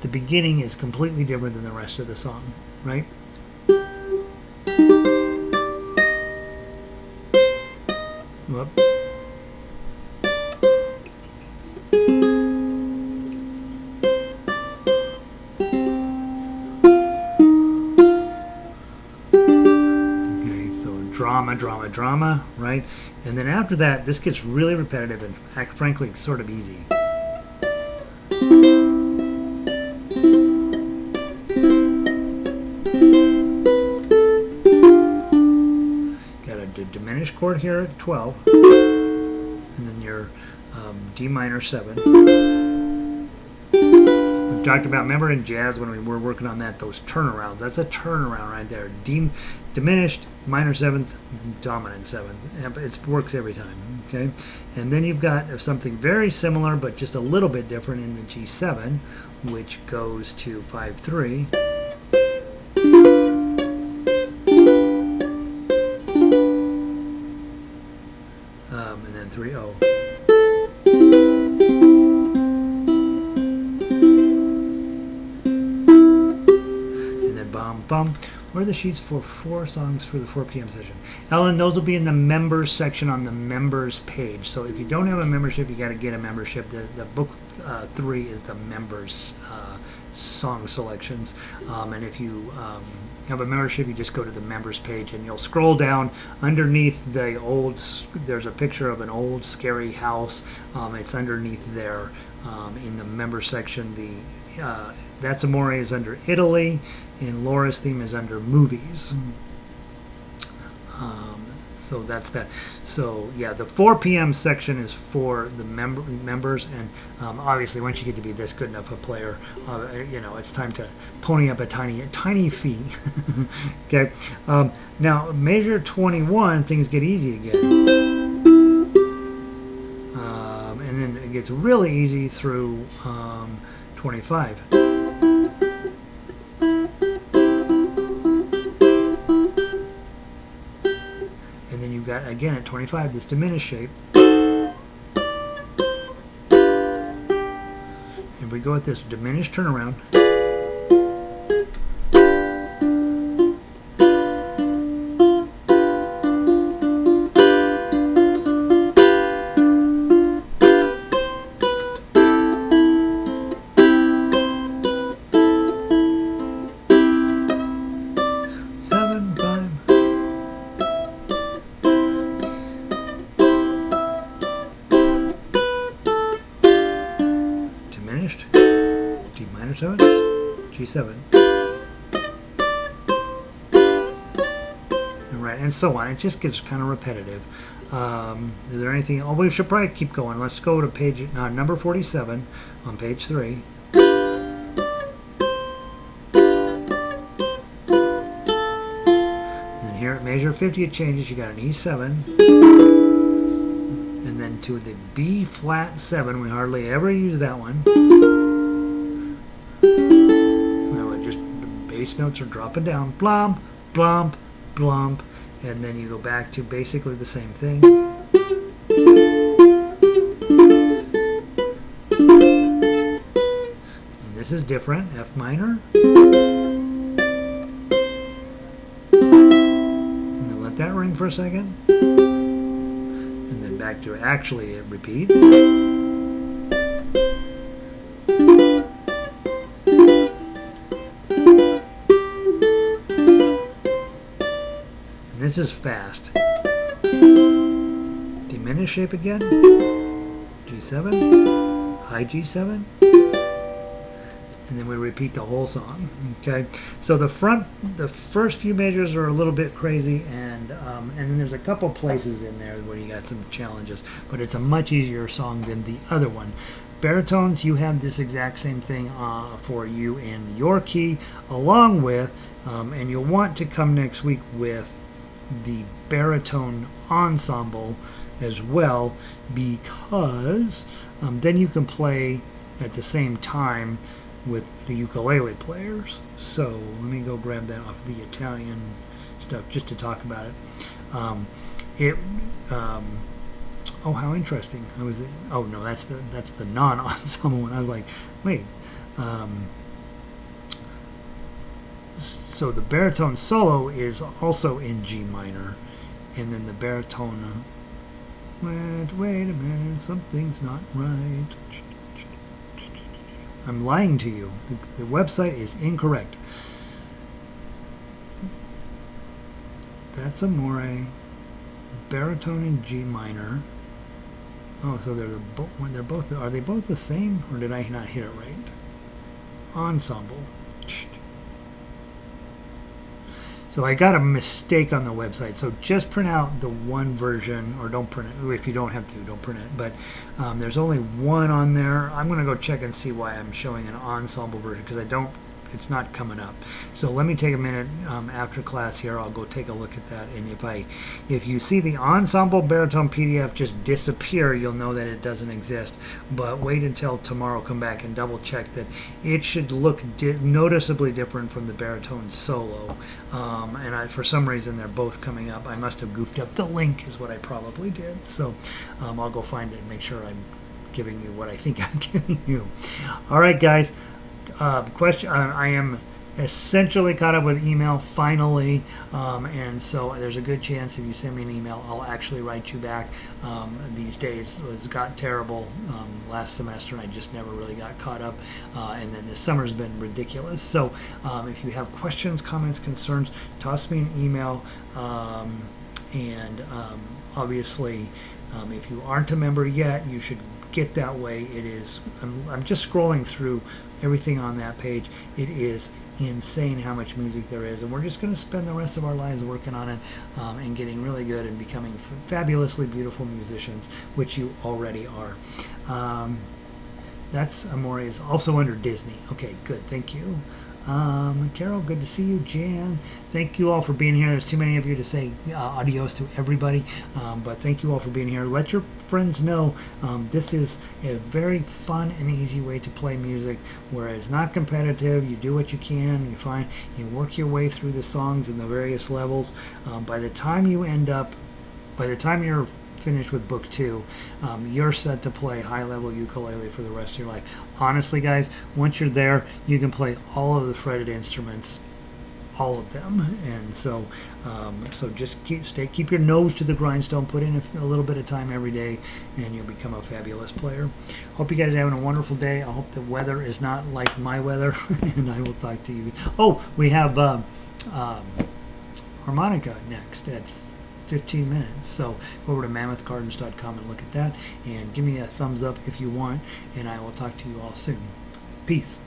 the beginning is completely different than the rest of the song, right? Whoop. Drama, right? And then after that, this gets really repetitive and frankly sort of easy. Got a diminished chord here at 12, and then your D minor 7. We've talked about, remember in jazz when we were working on that, those turnarounds. That's a turnaround right there. D diminished, minor 7th, dominant 7th. It works every time, okay? And then you've got something very similar but just a little bit different in the G7, which goes to 5-3. And then 3-0. And then bum bum. What are the sheets for 4 songs for the 4 p.m. session? Ellen, those will be in the members section on the members page. So if you don't have a membership, you got to get a membership. The book 3 is the members song selections. And if you have a membership, you just go to the members page and you'll scroll down underneath the old, there's a picture of an old scary house. It's underneath there in the members section. That's Amoré is under Italy, and Laura's theme is under movies. So that's that. So yeah, the 4 p.m. section is for the members, and obviously once you get to be this good enough a player, it's time to pony up a tiny fee. Okay. Now measure 21, things get easy again, and then it gets really easy through 25. And then you've got, again, at 25, this diminished shape. And we go with this diminished turnaround. G7, right, and so on. It just gets kind of repetitive. Is there anything? Oh, we should probably keep going. Let's go to page number 47 on page 3. And here at measure 50, it changes. You got an E7, and then to the B flat 7. We hardly ever use that one. Bass notes are dropping down, blump, blump, blump, and then you go back to basically the same thing. And this is different, F minor. And then let that ring for a second. And then back to actually repeat. This is fast. Diminished shape again. G7, high G7, and then we repeat the whole song. Okay, so the first few measures are a little bit crazy, and then there's a couple places in there where you got some challenges, but it's a much easier song than the other one. Baritones, you have this exact same thing for you in your key, along with, and you'll want to come next week with the baritone ensemble as well, because then you can play at the same time with the ukulele players. So let me go grab that off the Italian stuff just to talk about it. Oh, how interesting! Oh no, that's the non-ensemble one. I was like, wait. so the baritone solo is also in G minor, and then the baritone. Wait a minute, something's not right. I'm lying to you. The website is incorrect. That's Amoré. Baritone in G minor. Oh, so they're both. Are they both the same, or did I not hit it right? Ensemble. So I got a mistake on the website. So just print out the one version, or don't print it. If you don't have to, don't print it. But there's only one on there. I'm going to go check and see why I'm showing an ensemble version, because it's not coming up. So let me take a minute after class here. I'll go take a look at that. And if you see the ensemble baritone PDF just disappear, you'll know that it doesn't exist. But wait until tomorrow. Come back and double check that it should look noticeably different from the baritone solo. For some reason, they're both coming up. I must have goofed up the link, is what I probably did. So I'll go find it and make sure I'm giving you what I think I'm giving you. All right, guys. Question. I am essentially caught up with email finally, and so there's a good chance if you send me an email, I'll actually write you back. These days it got terrible last semester, and I just never really got caught up. And then this summer's been ridiculous. So if you have questions, comments, concerns, toss me an email. And obviously, if you aren't a member yet, you should get that way. It is. I'm just scrolling through everything on that page. It is insane how much music there is, and we're just going to spend the rest of our lives working on it and getting really good and becoming fabulously beautiful musicians, which you already are. That's Amoré is also under Disney. Okay, good. Thank you. Carol, good to see you. Jan, thank you all for being here. There's too many of you to say adios to everybody, but thank you all for being here. Let your friends know this is a very fun and easy way to play music, where it's not competitive. You do what you can. You work your way through the songs and the various levels. By the time you're finished with book 2, you're set to play high-level ukulele for the rest of your life. Honestly, guys, once you're there, you can play all of the fretted instruments, all of them. And so just keep your nose to the grindstone, put in a little bit of time every day, and you'll become a fabulous player. Hope you guys are having a wonderful day. I hope the weather is not like my weather, and I will talk to you. Oh, we have Harmonica next at 15 minutes. So go over to mammothgardens.com and look at that, and give me a thumbs up if you want, and I will talk to you all soon. Peace.